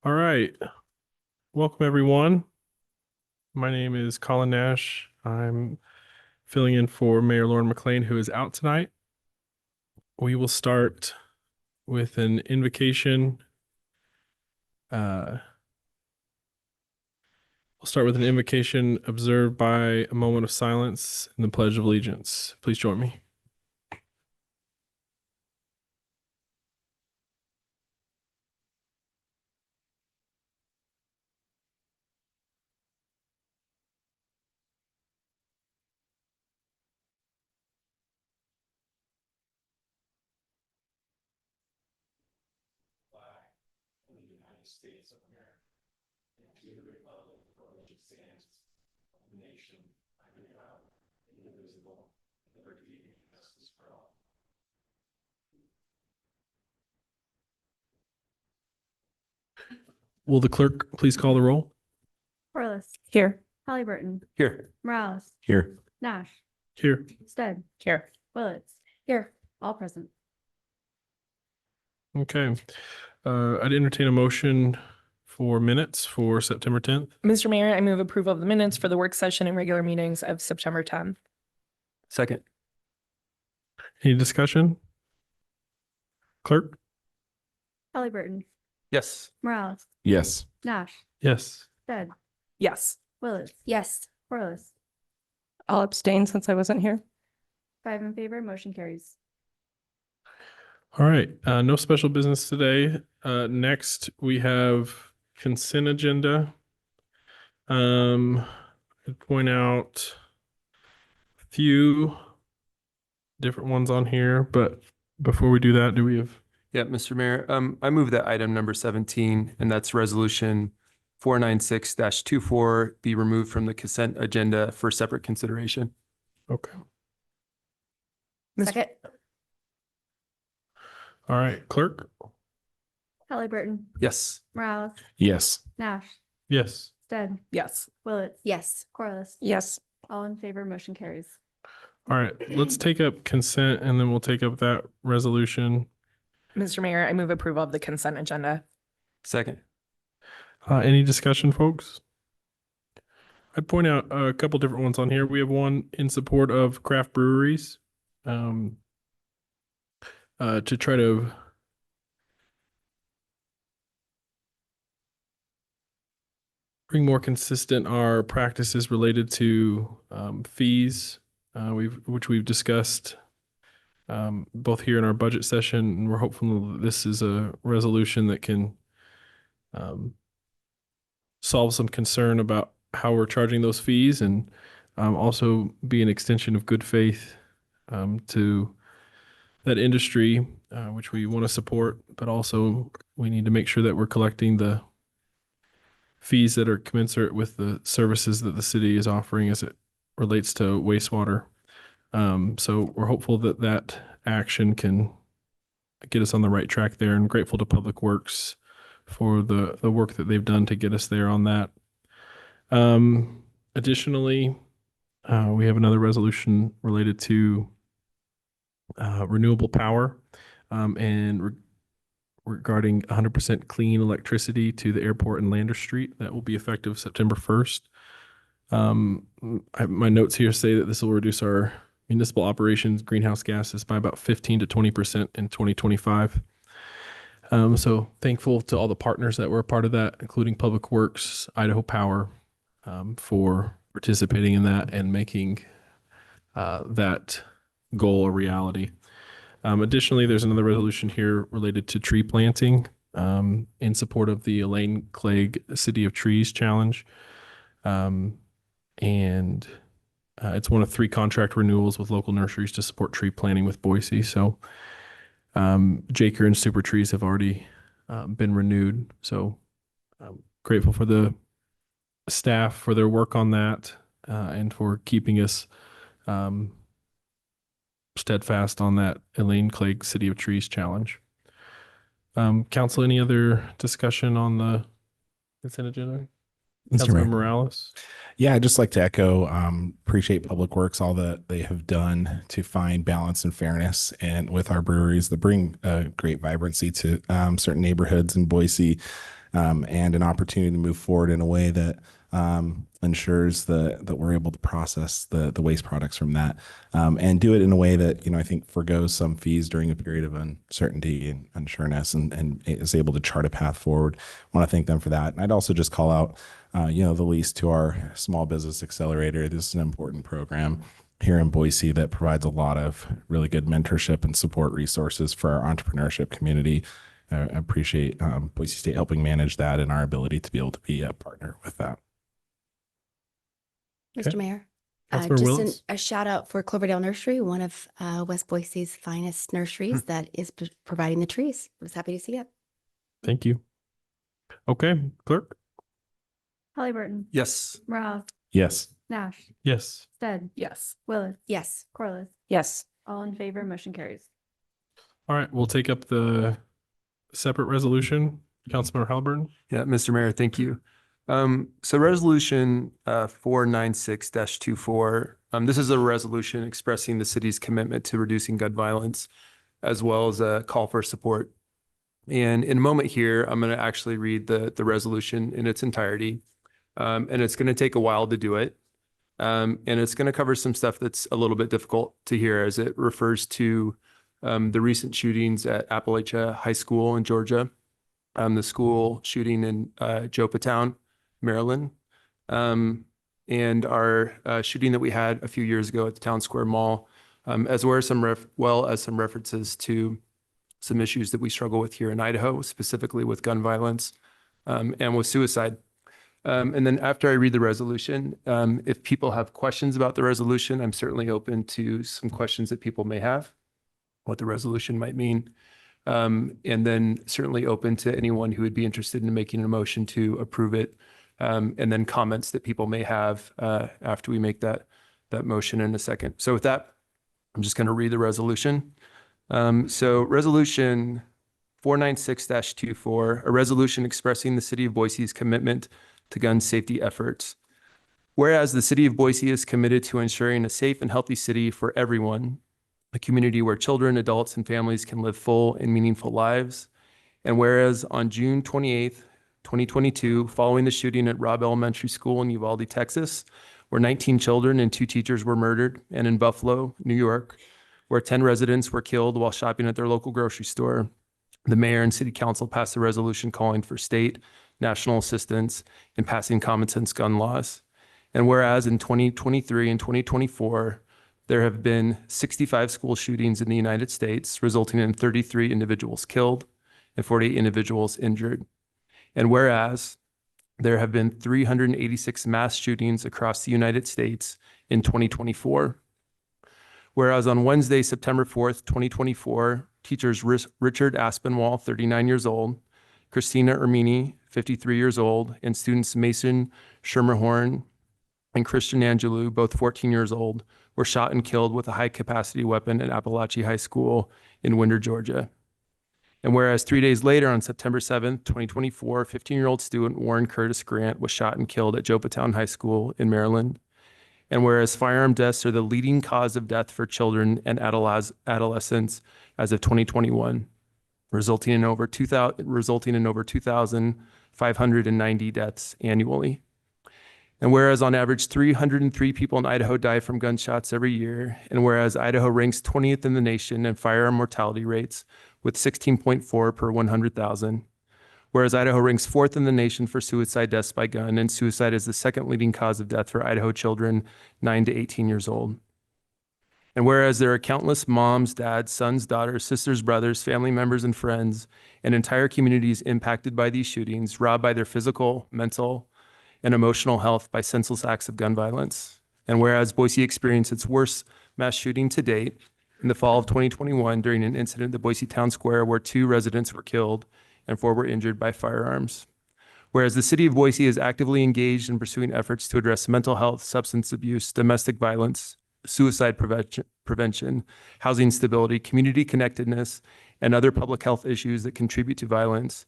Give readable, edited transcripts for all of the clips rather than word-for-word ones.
All right. Welcome, everyone. My name is Colin Nash. I'm filling in for Mayor Lauren McLean, who is out tonight. We will start with an invocation. We'll start with an invocation observed by a moment of silence and the Pledge of Allegiance. Please join me. Will the clerk please call the roll? Corliss. Here. Halliburton. Here. Morales. Here. Nash. Here. Stead. Here. Willetts. Here. All present. Okay. I'd entertain a motion for minutes for September 10th. Mr. Mayor, I move approval of the minutes for the work session and regular meetings of September 10th. Second. Any discussion? Clerk? Halliburton. Yes. Morales. Yes. Nash. Yes. Stead. Yes. Willetts. Yes. Corliss. I'll abstain since I wasn't here. 5 in favor. Motion carries. All right, no special business today. Next, we have consent agenda. I'd point out a few different ones on here, but before we do that, do we have? Yeah, Mr. Mayor, I move that item number 17, and that's resolution 496-24 be removed from the consent agenda for separate consideration. Okay. Second. All right, clerk? Halliburton. Yes. Morales. Yes. Nash. Yes. Stead. Yes. Willetts. Yes. Corliss. Yes. All in favor. Motion carries. All right, let's take up consent and then we'll take up that resolution. Mr. Mayor, I move approval of the consent agenda. Second. Any discussion, folks? I'd point out a couple different ones on here. We have one in support of craft breweries. To try to bring more consistent our practices related to fees, which we've discussed both here in our budget session, and we're hopeful that this is a resolution that can solve some concern about how we're charging those fees, and also be an extension of good faith to that industry, which we want to support, but also we need to make sure that we're collecting the fees that are commensurate with the services that the city is offering as it relates to wastewater. So we're hopeful that that action can get us on the right track there, and grateful to Public Works for the work that they've done to get us there on that. Additionally, we have another resolution related to renewable power, and regarding 100% clean electricity to the airport and Lander Street. That will be effective September 1st. My notes here say that this will reduce our municipal operations greenhouse gases by about 15 to 20% in 2025. So thankful to all the partners that were a part of that, including Public Works, Idaho Power, for participating in that and making that goal a reality. Additionally, there's another resolution here related to tree planting in support of the Elaine Clegg City of Trees Challenge. And it's one of 3 contract renewals with local nurseries to support tree planting with Boise. So Jaker and Super Trees have already been renewed. So I'm grateful for the staff for their work on that, and for keeping us steadfast on that Elaine Clegg City of Trees Challenge. Council, any other discussion on the consent agenda? Councilman Morales? Yeah, I'd just like to echo, appreciate Public Works, all that they have done to find balance and fairness and with our breweries that bring great vibrancy to certain neighborhoods in Boise. and an opportunity to move forward in a way that ensures that we're able to process the waste products from that, and do it in a way that, I think forgoes some fees during a period of uncertainty and unsureness, and is able to chart a path forward. I want to thank them for that. And I'd also just call out, the lease to our small business accelerator. This is an important program here in Boise that provides a lot of really good mentorship and support resources for our entrepreneurship community. I appreciate Boise State helping manage that and our ability to be able to be a partner with that. Okay. Mr. Mayor, Councilmember just Willis? a shout out for Cloverdale Nursery, one of West Boise's finest nurseries that is providing the trees. I was happy to see it. Thank you. Okay, clerk? Halliburton, Yes. Rob, Yes. Nash, Yes. Stead, Yes. Willis, Yes. Corliss, Yes. all in favor, motion carries. All right, we'll take up the separate resolution. Councilmember Halliburton? Yeah, Mr. Mayor, thank you. So resolution 496-24, this is a resolution expressing the city's commitment to reducing gun violence, as well as a call for support. And in a moment here, I'm going to actually read the resolution in its entirety. And it's going to take a while to do it. And it's going to cover some stuff that's a little bit difficult to hear, as it refers to the recent shootings at Appalachia High School in Georgia, the school shooting in Jopatown, Maryland, and our shooting that we had a few years ago at the Town Square Mall, as well as some references to some issues that we struggle with here in Idaho, specifically with gun violence and with suicide. And then after I read the resolution, if people have questions about the resolution, I'm certainly open to some questions that people may have, what the resolution might mean. And then certainly open to anyone who would be interested in making a motion to approve it. And then comments that people may have after we make that motion in a second. So with that, I'm just going to read the resolution. So resolution 496-24, a resolution expressing the city of Boise's commitment to gun safety efforts. Whereas the city of Boise is committed to ensuring a safe and healthy city for everyone, a community where children, adults, and families can live full and meaningful lives. And whereas on June 28th, 2022, following the shooting at Robb Elementary School in Uvalde, Texas, where 19 children and 2 teachers were murdered, and in Buffalo, New York, where 10 residents were killed while shopping at their local grocery store, the mayor and city council passed a resolution calling for state, national assistance in passing common sense gun laws. And whereas in 2023 and 2024, there have been 65 school shootings in the United States, resulting in 33 individuals killed and 48 individuals injured. And whereas there have been 386 mass shootings across the United States in 2024. Whereas on Wednesday, September 4th, 2024, teachers Richard Aspinwall, 39 years old, Christina Ermini, 53 years old, and students Mason Schermerhorn and Christian Angelou, both 14 years old, were shot and killed with a high-capacity weapon at Appalachia High School in Winder, Georgia. And whereas 3 days later, on September 7th, 2024, 15-year-old student Warren Curtis Grant was shot and killed at Jopatown High School in Maryland. And whereas firearm deaths are the leading cause of death for children and adolescents as of 2021, resulting in over 2,590 deaths annually. And whereas on average 303 people in Idaho die from gunshots every year, and whereas Idaho ranks 20th in the nation in firearm mortality rates with 16.4 per 100,000, whereas Idaho ranks 4th in the nation for suicide deaths by gun, and suicide is the second leading cause of death for Idaho children 9 to 18 years old. And whereas there are countless moms, dads, sons, daughters, sisters, brothers, family members, and friends, and entire communities impacted by these shootings, robbed by their physical, mental, and emotional health by senseless acts of gun violence. And whereas Boise experienced its worst mass shooting to date in the fall of 2021 during an incident at Boise Town Square where 2 residents were killed and 4 were injured by firearms. Whereas the city of Boise is actively engaged in pursuing efforts to address mental health, substance abuse, domestic violence, suicide prevention, housing stability, community connectedness, and other public health issues that contribute to violence.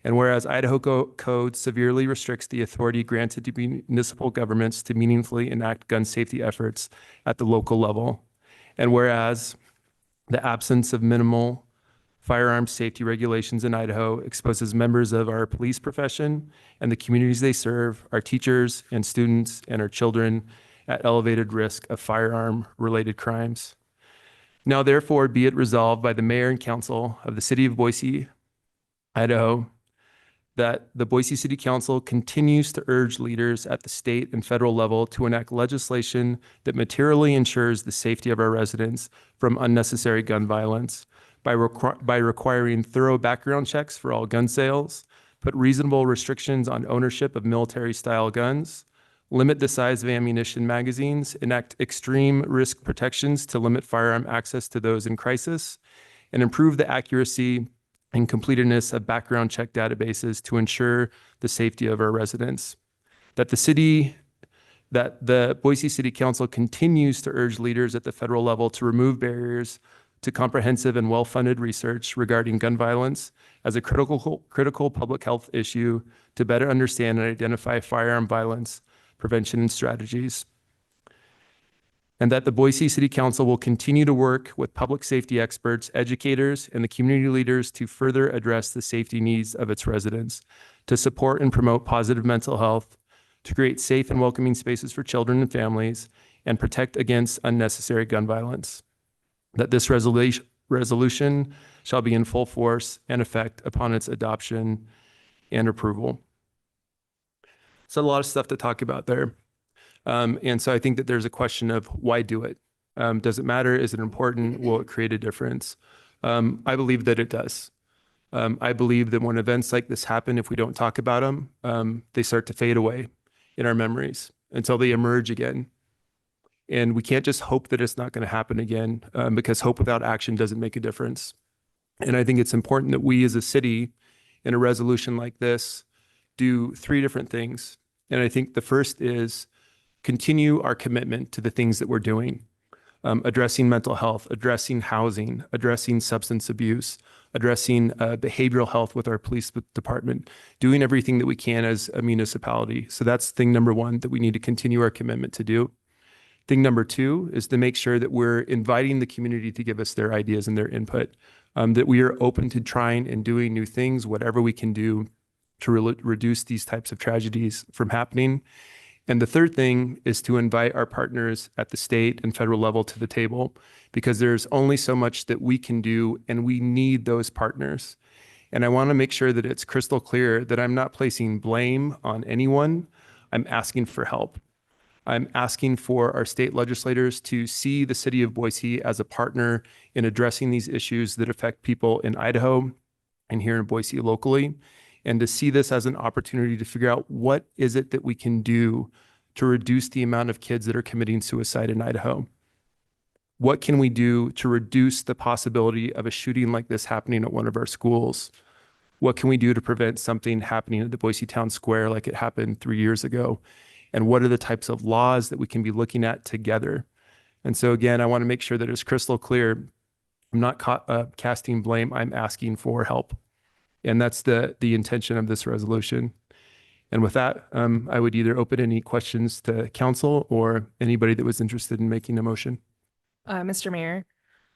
And whereas Idaho code severely restricts the authority granted to municipal governments to meaningfully enact gun safety efforts at the local level. And whereas the absence of minimal firearms safety regulations in Idaho exposes members of our police profession and the communities they serve, our teachers and students, and our children at elevated risk of firearm-related crimes. Now, therefore, be it resolved by the mayor and council of the city of Boise, Idaho, that the Boise City Council continues to urge leaders at the state and federal level to enact legislation that materially ensures the safety of our residents from unnecessary gun violence by requiring thorough background checks for all gun sales, put reasonable restrictions on ownership of military-style guns, limit the size of ammunition magazines, enact extreme risk protections to limit firearm access to those in crisis, and improve the accuracy and completeness of background check databases to ensure the safety of our residents. That the Boise City Council continues to urge leaders at the federal level to remove barriers to comprehensive and well-funded research regarding gun violence as a critical public health issue to better understand and identify firearm violence prevention and strategies. And that the Boise City Council will continue to work with public safety experts, educators, and the community leaders to further address the safety needs of its residents, to support and promote positive mental health, to create safe and welcoming spaces for children and families, and protect against unnecessary gun violence. That this resolution shall be in full force and effect upon its adoption and approval. So a lot of stuff to talk about there. And so I think that there's a question of why do it? Does it matter? Is it important? Will it create a difference? I believe that it does. I believe that when events like this happen, if we don't talk about them, they start to fade away in our memories until they emerge again. And we can't just hope that it's not going to happen again, because hope without action doesn't make a difference. And I think it's important that we as a city in a resolution like this do three different things. And I think the first is continue our commitment to the things that we're doing, addressing mental health, addressing housing, addressing substance abuse, addressing behavioral health with our police department, doing everything that we can as a municipality. So that's thing number one that we need to continue our commitment to do. Thing number two is to make sure that we're inviting the community to give us their ideas and their input, that we are open to trying and doing new things, whatever we can do to reduce these types of tragedies from happening. And the third thing is to invite our partners at the state and federal level to the table, because there's only so much that we can do, and we need those partners. And I want to make sure that it's crystal clear that I'm not placing blame on anyone. I'm asking for help. I'm asking for our state legislators to see the city of Boise as a partner in addressing these issues that affect people in Idaho and here in Boise locally, and to see this as an opportunity to figure out what is it that we can do to reduce the amount of kids that are committing suicide in Idaho. What can we do to reduce the possibility of a shooting like this happening at one of our schools? What can we do to prevent something happening at the Boise Town Square like it happened 3 years ago? And what are the types of laws that we can be looking at together? And so again, I want to make sure that it's crystal clear. I'm not casting blame. I'm asking for help. And that's the intention of this resolution. And with that, I would either open any questions to council or anybody that was interested in making a motion. Mr. Mayor,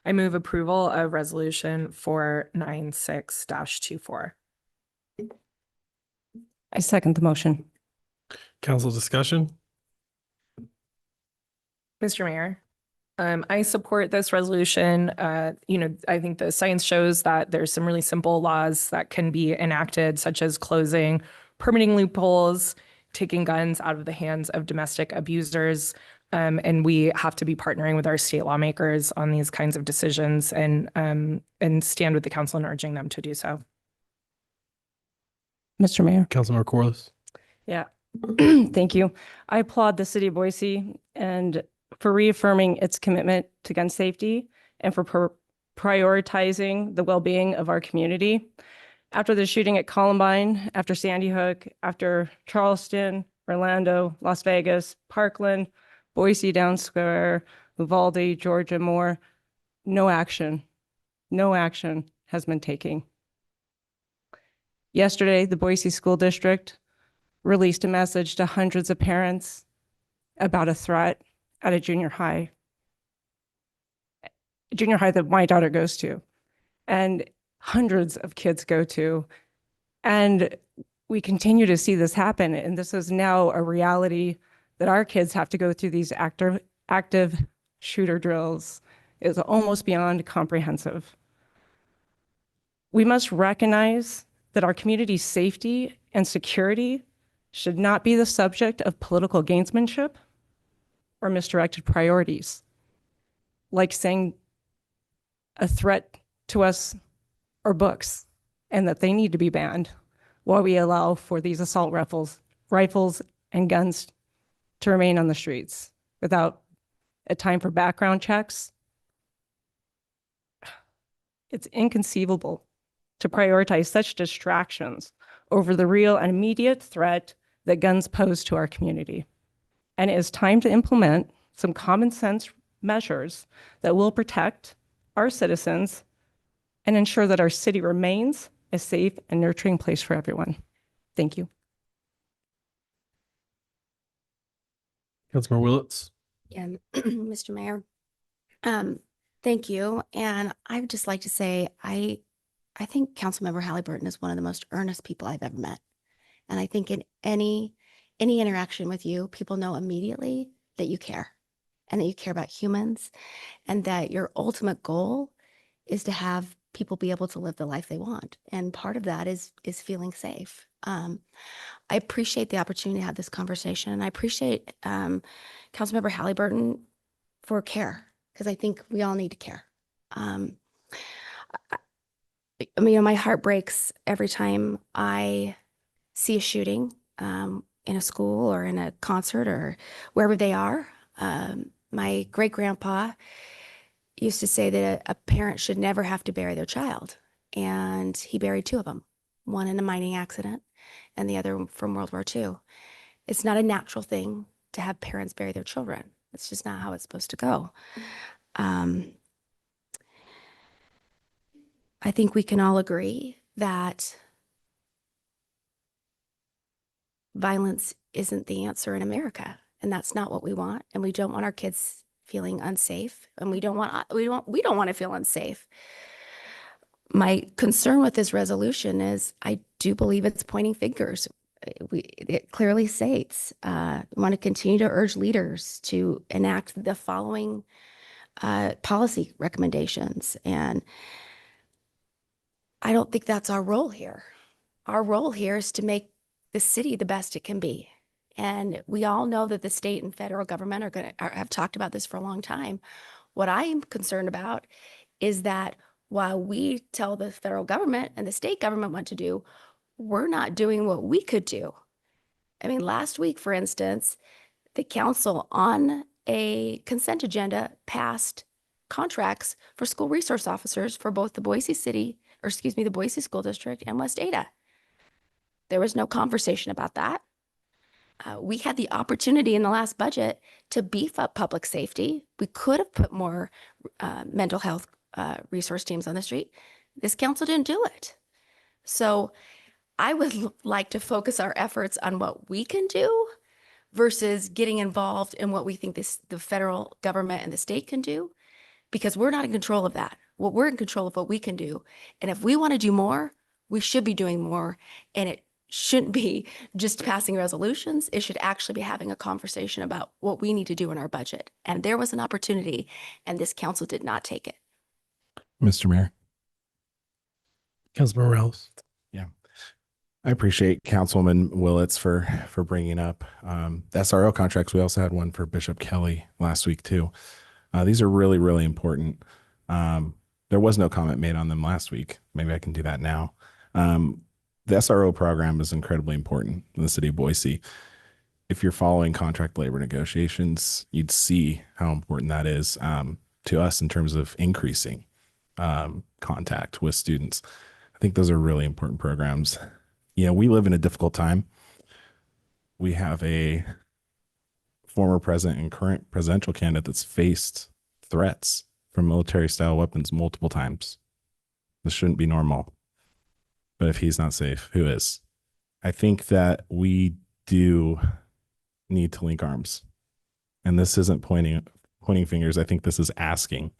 I move approval of resolution 496-24. I second the motion. Council discussion? Mr. Mayor, I support this resolution. I think the science shows that there's some really simple laws that can be enacted, such as closing permitting loopholes, taking guns out of the hands of domestic abusers. And we have to be partnering with our state lawmakers on these kinds of decisions and stand with the council in urging them to do so. Mr. Mayor. Councilmember Corliss? Yeah. Thank you. I applaud the city of Boise and for reaffirming its commitment to gun safety and for prioritizing the well-being of our community. After the shooting at Columbine, after Sandy Hook, after Charleston, Orlando, Las Vegas, Parkland, Boise Town Square, Uvalde, Georgia, more, no action has been taken. Yesterday, the Boise School District released a message to hundreds of parents about a threat at a junior high that my daughter goes to. And hundreds of kids go to. And we continue to see this happen. And this is now a reality that our kids have to go through these active shooter drills is almost beyond comprehensive. We must recognize that our community's safety and security should not be the subject of political gamesmanship or misdirected priorities, like saying a threat to us or books and that they need to be banned while we allow for these assault rifles and guns to remain on the streets without a time for background checks. It's inconceivable to prioritize such distractions over the real and immediate threat that guns pose to our community. And it is time to implement some common sense measures that will protect our citizens and ensure that our city remains a safe and nurturing place for everyone. Thank you. Councilmember Willetts. Yeah, Mr. Mayor. Thank you. And I would just like to say, I think Councilmember Halliburton is one of the most earnest people I've ever met. And I think in any interaction with you, people know immediately that you care and that you care about humans and that your ultimate goal is to have people be able to live the life they want. And part of that is feeling safe. I appreciate the opportunity to have this conversation. And I appreciate Councilmember Halliburton for care, because I think we all need to care. I mean, my heart breaks every time I see a shooting in a school or in a concert or wherever they are. My great grandpa used to say that a parent should never have to bury their child. And he buried two of them, one in a mining accident and the other from World War II. It's not a natural thing to have parents bury their children. It's just not how it's supposed to go. I think we can all agree that violence isn't the answer in America, and that's not what we want. And we don't want our kids feeling unsafe, and we don't want to feel unsafe. My concern with this resolution is I do believe it's pointing fingers. It clearly states we want to continue to urge leaders to enact the following policy recommendations, and I don't think that's our role here. Our role here is to make the city the best it can be. And we all know that the state and federal government have talked about this for a long time. What I am concerned about is that while we tell the federal government and the state government what to do, we're not doing what we could do. I mean, last week, for instance, the council on a consent agenda passed contracts for school resource officers for both the Boise School District and West Ada. There was no conversation about that. We had the opportunity in the last budget to beef up public safety. We could have put more mental health resource teams on the street. This council didn't do it. So I would like to focus our efforts on what we can do versus getting involved in what we think the federal government and the state can do, because we're not in control of that. Well, we're in control of what we can do. And if we want to do more, we should be doing more. And it shouldn't be just passing resolutions. It should actually be having a conversation about what we need to do in our budget. And there was an opportunity, and this council did not take it. Mr. Mayor. Councilmember Rouse. I appreciate Councilwoman Willets for bringing up the SRO contracts. We also had one for Bishop Kelly last week too. These are really, really important. There was no comment made on them last week. Maybe I can do that now. The SRO program is incredibly important in the city of Boise. If you're following contract labor negotiations, you'd see how important that is to us in terms of increasing contact with students. I think those are really important programs. You know, we live in a difficult time. We have a former president and current presidential candidate that's faced threats from military-style weapons multiple times. This shouldn't be normal. But if he's not safe, who is? I think that we do need to link arms. And this isn't pointing fingers. I think this is asking.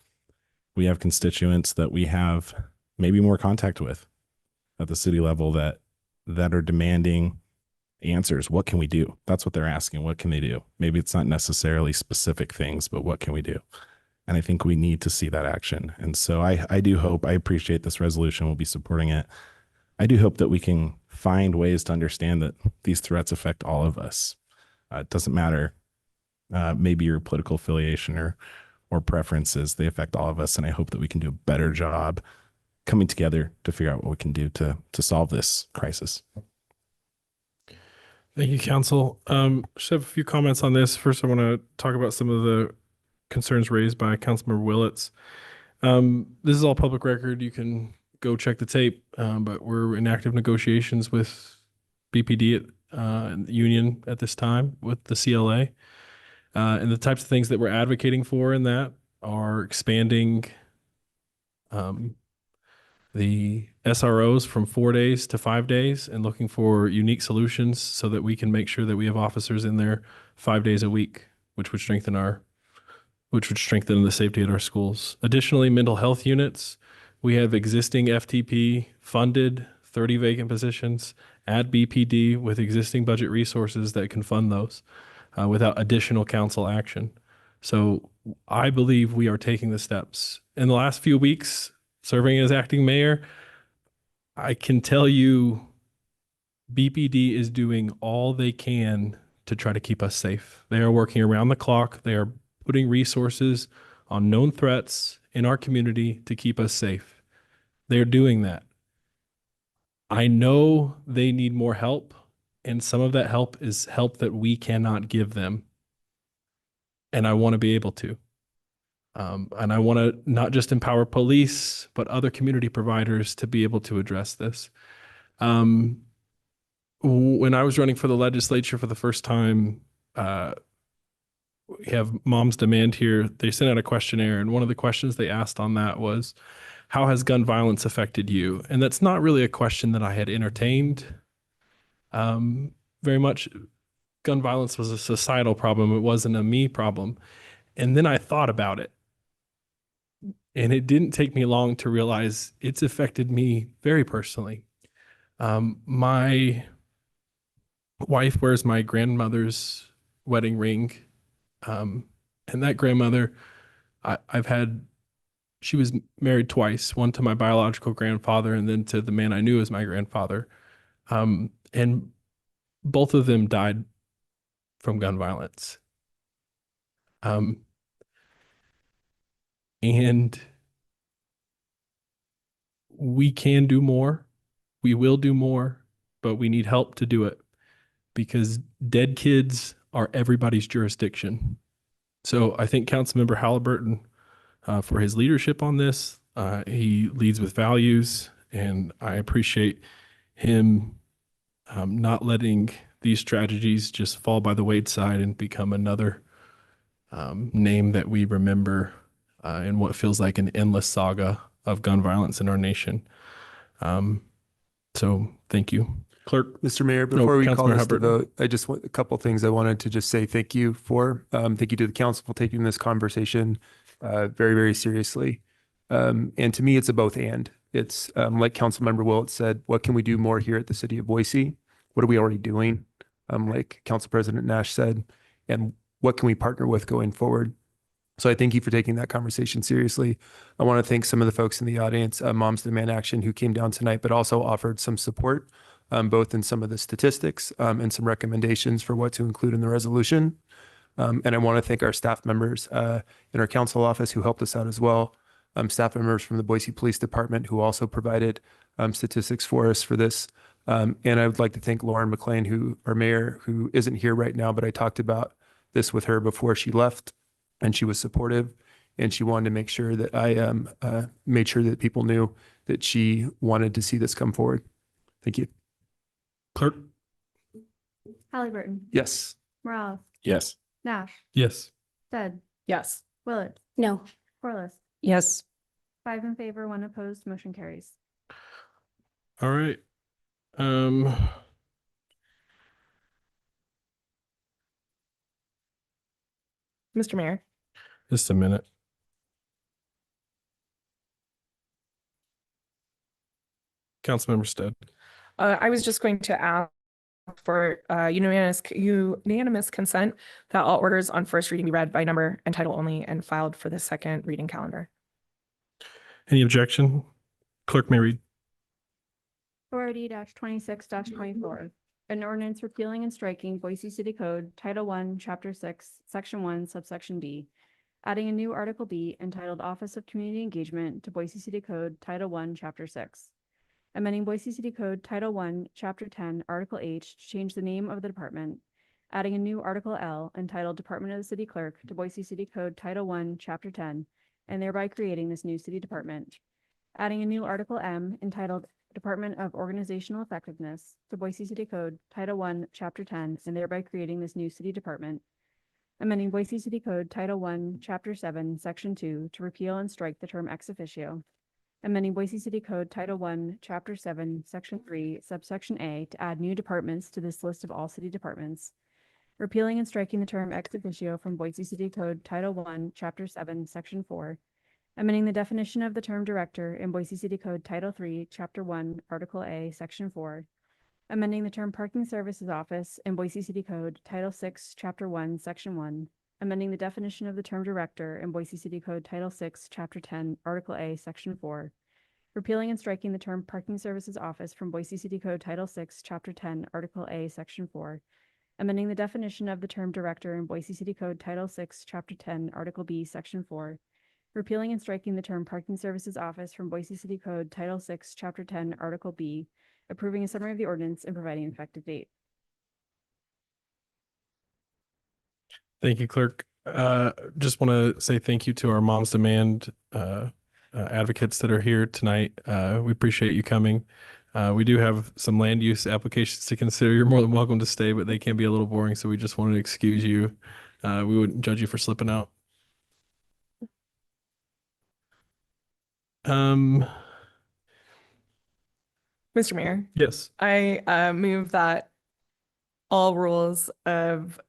We have constituents that we have maybe more contact with at the city level that are demanding answers. What can we do? That's what they're asking. What can they do? Maybe it's not necessarily specific things, but what can we do? And I think we need to see that action. And so I do hope, I appreciate this resolution. We'll be supporting it. I do hope that we can find ways to understand that these threats affect all of us. It doesn't matter, maybe your political affiliation or preferences, they affect all of us. And I hope that we can do a better job coming together to figure out what we can do to solve this crisis. Thank you, Council. Just have a few comments on this. First, I want to talk about some of the concerns raised by Councilmember Willits. This is all public record. You can go check the tape, but we're in active negotiations with BPD and the union at this time with the CLA. And the types of things that we're advocating for in that are expanding the SROs from 4 days to 5 days and looking for unique solutions so that we can make sure that we have officers in there 5 days a week, which would strengthen the safety at our schools. Additionally, mental health units, we have existing FTP funded 30 vacant positions, add BPD with existing budget resources that can fund those without additional council action. So I believe we are taking the steps. In the last few weeks, serving as acting mayor, I can tell you BPD is doing all they can to try to keep us safe. They are working around the clock. They are putting resources on known threats in our community to keep us safe. They're doing that. I know they need more help, and some of that help is help that we cannot give them. And I want to be able to. And I want to not just empower police, but other community providers to be able to address this. When I was running for the legislature for the first time, we have Moms Demand here. They sent out a questionnaire, and one of the questions they asked on that was, how has gun violence affected you? And that's not really a question that I had entertained very much. Gun violence was a societal problem. It wasn't a me problem. And then I thought about it. And it didn't take me long to realize it's affected me very personally. My wife wears my grandmother's wedding ring. And that grandmother, she was married twice, one to my biological grandfather and then to the man I knew as my grandfather. And both of them died from gun violence. And we can do more. We will do more, but we need help to do it because dead kids are everybody's jurisdiction. So I think Councilmember Halliburton, for his leadership on this, he leads with values, and I appreciate him not letting these tragedies just fall by the wayside and become another name that we remember in what feels like an endless saga of gun violence in our nation. So thank you. Clerk. Mr. Mayor, before we call Councilmember this to Hubbard. vote, I just want a couple of things I wanted to just say thank you for. Thank you to the council for taking this conversation very, very seriously. And to me, it's a both and. It's like Councilmember Willett said, what can we do more here at the city of Boise? What are we already doing? Like Council President Nash said, and what can we partner with going forward? So I thank you for taking that conversation seriously. I want to thank some of the folks in the audience, Moms Demand Action, who came down tonight, but also offered some support, both in some of the statistics and some recommendations for what to include in the resolution. And I want to thank our staff members in our council office who helped us out as well. Staff members from the Boise Police Department who also provided statistics for us for this. And I would like to thank Lauren McLean, our mayor, who isn't here right now, but I talked about this with her before she left, and she was supportive, and she wanted to make sure that I made sure that people knew that she wanted to see this come forward. Thank you. Clerk. Halliburton, Yes. Morales, Yes. Nash, Yes. Stead, Yes. Willett, No. Corliss. Yes. 5 in favor, 1 opposed, motion carries. All right. Mr. Mayor. Just a minute. Councilmember Stead. I was just going to ask for unanimous consent that all orders on first reading be read by number and title only and filed for the second reading calendar. Any objection? Clerk may read. 480-26-24, an ordinance repealing and striking Boise City Code, Title I, Chapter 6, Section 1, Subsection B, adding a new Article B entitled Office of Community Engagement to Boise City Code, Title I, Chapter 6. Amending Boise City Code Title I, Chapter 10, Article H to change the name of the department, adding a new Article L entitled Department of the City Clerk to Boise City Code Title I, Chapter 10, and thereby creating this new city department, adding a new Article M entitled Department of Organizational Effectiveness to Boise City Code Title I, Chapter 10, and thereby creating this new city department, amending Boise City Code Title I, Chapter 7, Section 2 to repeal and strike the term ex officio, amending Boise City Code Title I, Chapter 7, Section 3, Subsection A to add new departments to this list of all city departments, repealing and striking the term ex officio from Boise City Code Title I, Chapter 7, Section 4, amending the definition of the term director in Boise City Code Title III, Chapter 1, Article A, Section 4, amending the term parking services office in Boise City Code Title VI, Chapter 1, Section 1, amending the definition of the term director in Boise City Code Title VI, Chapter 10, Article A, Section 4, repealing and striking the term parking services office from Boise City Code Title VI, Chapter 10, Article A, Section 4, amending the definition of the term director in Boise City Code Title VI, Chapter 10, Article B, Section 4, repealing and striking the term parking services office from Boise City Code Title VI, Chapter 10, Article B, approving a summary of the ordinance and providing an effective date. Thank you, Clerk. Just want to say thank you to our Moms Demand advocates that are here tonight. We appreciate you coming. We do have some land use applications to consider. You're more than welcome to stay, but they can be a little boring, so we just wanted to excuse you. We wouldn't judge you for slipping out. Mr. Mayor, Yes. I move that all rules of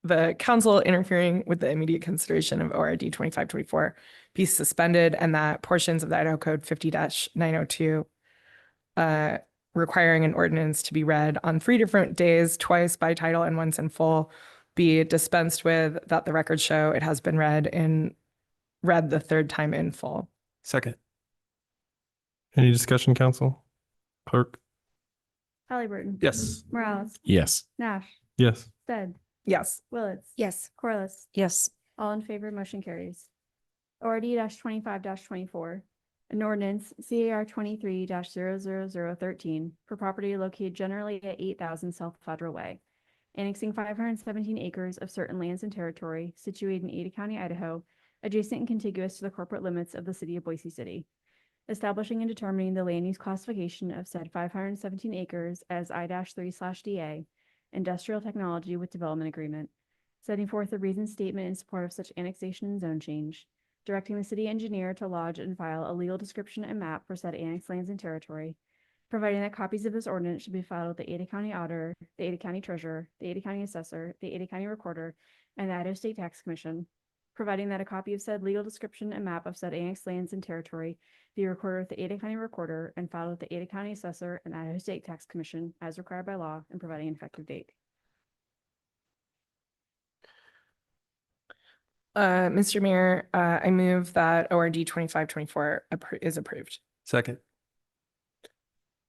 the council interfering with the immediate consideration of ORD 2524 be suspended, and that portions of the Idaho Code 50-902 requiring an ordinance to be read on 3 different days, twice by title and once in full, be dispensed with, that the records show it has been read the 3rd time in full. Second. Any discussion, council? Clerk? Halliburton. Yes. Morales. Yes. Nash. Yes. Stead. Yes. Willetts. Yes. Corliss. Yes. All in favor, motion carries. ORD 25-24, an ordinance CAR 23-00013 for property located generally at 8,000 South Federal Way, annexing 517 acres of certain lands and territory situated in Ada County, Idaho, adjacent and contiguous to the corporate limits of the city of Boise City, establishing and determining the land use classification of said 517 acres as I-3/DA, industrial technology with development agreement, setting forth a reasoned statement in support of such annexation and zone change, directing the city engineer to lodge and file a legal description and map for said annexed lands and territory, providing that copies of this ordinance should be filed with the Ada County Auditor, the Ada County Treasurer, the Ada County Assessor, the Ada County Recorder, and the Idaho State Tax Commission, providing that a copy of said legal description and map of said annexed lands and territory be recorded with the Ada County Recorder and filed with the Ada County Assessor and Idaho State Tax Commission as required by law, and providing an effective date. Mr. Mayor, I move that ORD 2524 is approved. Second.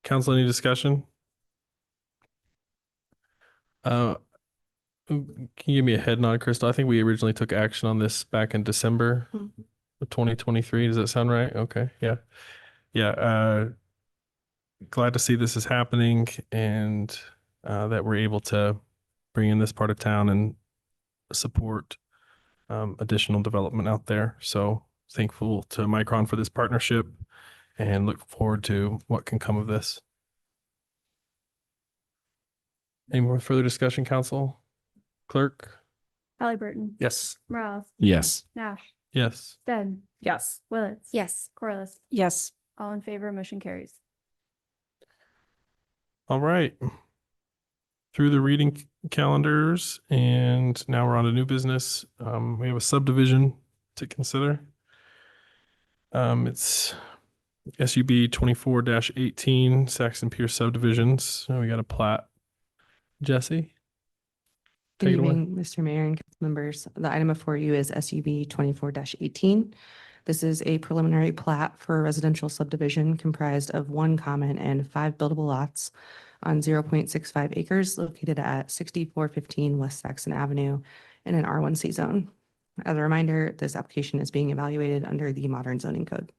Council, any discussion? Can you give me a head nod, Crystal? I think we originally took action on this back in December of 2023. Does that sound right? Okay. Yeah. Yeah. Glad to see this is happening and that we're able to bring in this part of town and support additional development out there. So thankful to Micron for this partnership and look forward to what can come of this. Any more further discussion, council? Clerk? Halliburton. Yes. Morales. Yes. Nash. Yes. Stead. Yes. Willetts. Yes. Corliss. Yes. All in favor, motion carries. All right. Through the reading calendars, and now we're on to new business. We have a subdivision to consider. It's SUB 24-18 Saxon Pierce subdivisions. We got a plat. Jesse? Good Take it away. evening, Mr. Mayor and council members. The item before you is SUB 24-18. This is a preliminary plat for a residential subdivision comprised of 1 common and 5 buildable lots on 0.65 acres located at 6415 West Saxon Avenue in an R1C zone. As a reminder, this application is being evaluated under the modern zoning code.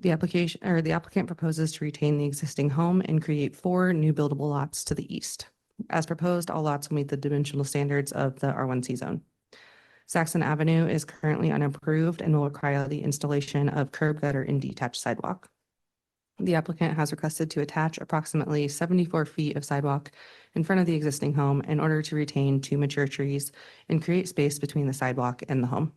The applicant proposes to retain the existing home and create 4 new buildable lots to the east. As proposed, all lots will meet the dimensional standards of the R1C zone. Saxon Avenue is currently unimproved and will require the installation of curb gutter and detached sidewalk. The applicant has requested to attach approximately 74 feet of sidewalk in front of the existing home in order to retain 2 mature trees and create space between the sidewalk and the home.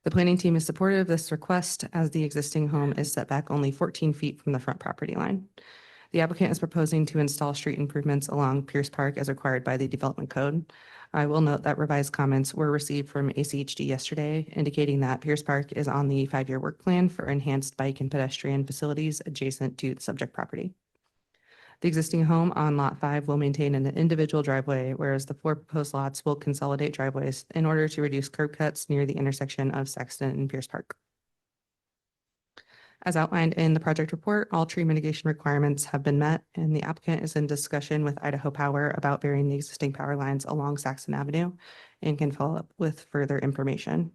The planning team is supportive of this request as the existing home is set back only 14 feet from the front property line. The applicant is proposing to install street improvements along Pierce Park as required by the development code. I will note that revised comments were received from ACHD yesterday, indicating that Pierce Park is on the 5-year work plan for enhanced bike and pedestrian facilities adjacent to the subject property. The existing home on Lot 5 will maintain an individual driveway, whereas the 4 proposed lots will consolidate driveways in order to reduce curb cuts near the intersection of Sexton and Pierce Park. As outlined in the project report, all tree mitigation requirements have been met, and the applicant is in discussion with Idaho Power about burying the existing power lines along Saxon Avenue and can follow up with further information.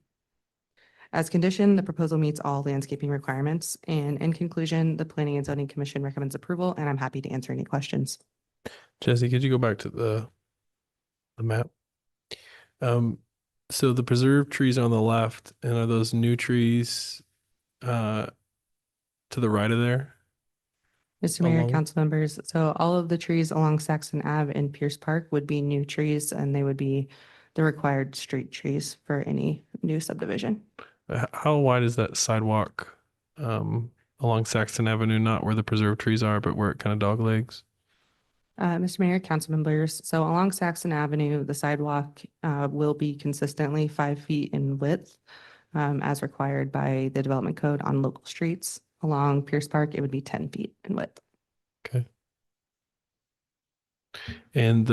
As conditioned, the proposal meets all landscaping requirements, and in conclusion, the Planning and Zoning Commission recommends approval, and I'm happy to answer any questions. Jesse, could you go back to the map? So the preserved trees on the left, and are those new trees to the right of there? Mr. Mayor, Along- council members, so all of the trees along Saxon Ave and Pierce Park would be new trees, and they would be the required street trees for any new subdivision. How wide is that sidewalk along Saxton Avenue, not where the preserved trees are, but where it kind of dog legs? Mr. Mayor, council members, so along Saxon Avenue, the sidewalk will be consistently 5 feet in width as required by the development code on local streets. Along Pierce Park, it would be 10 feet in width. Okay. And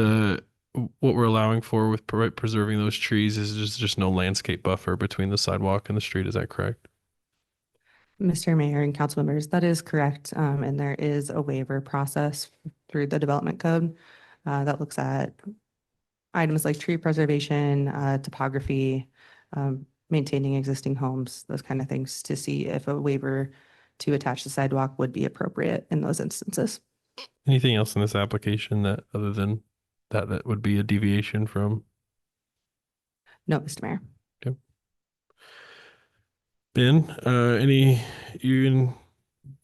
what we're allowing for with preserving those trees is just no landscape buffer between the sidewalk and the street. Is that correct? Mr. Mayor and council members, that is correct. And there is a waiver process through the development code that looks at items like tree preservation, topography, maintaining existing homes, those kind of things, to see if a waiver to attach the sidewalk would be appropriate in those instances. Anything else in this application that other than that would be a deviation from? No, Mr. Mayor. Ben, you in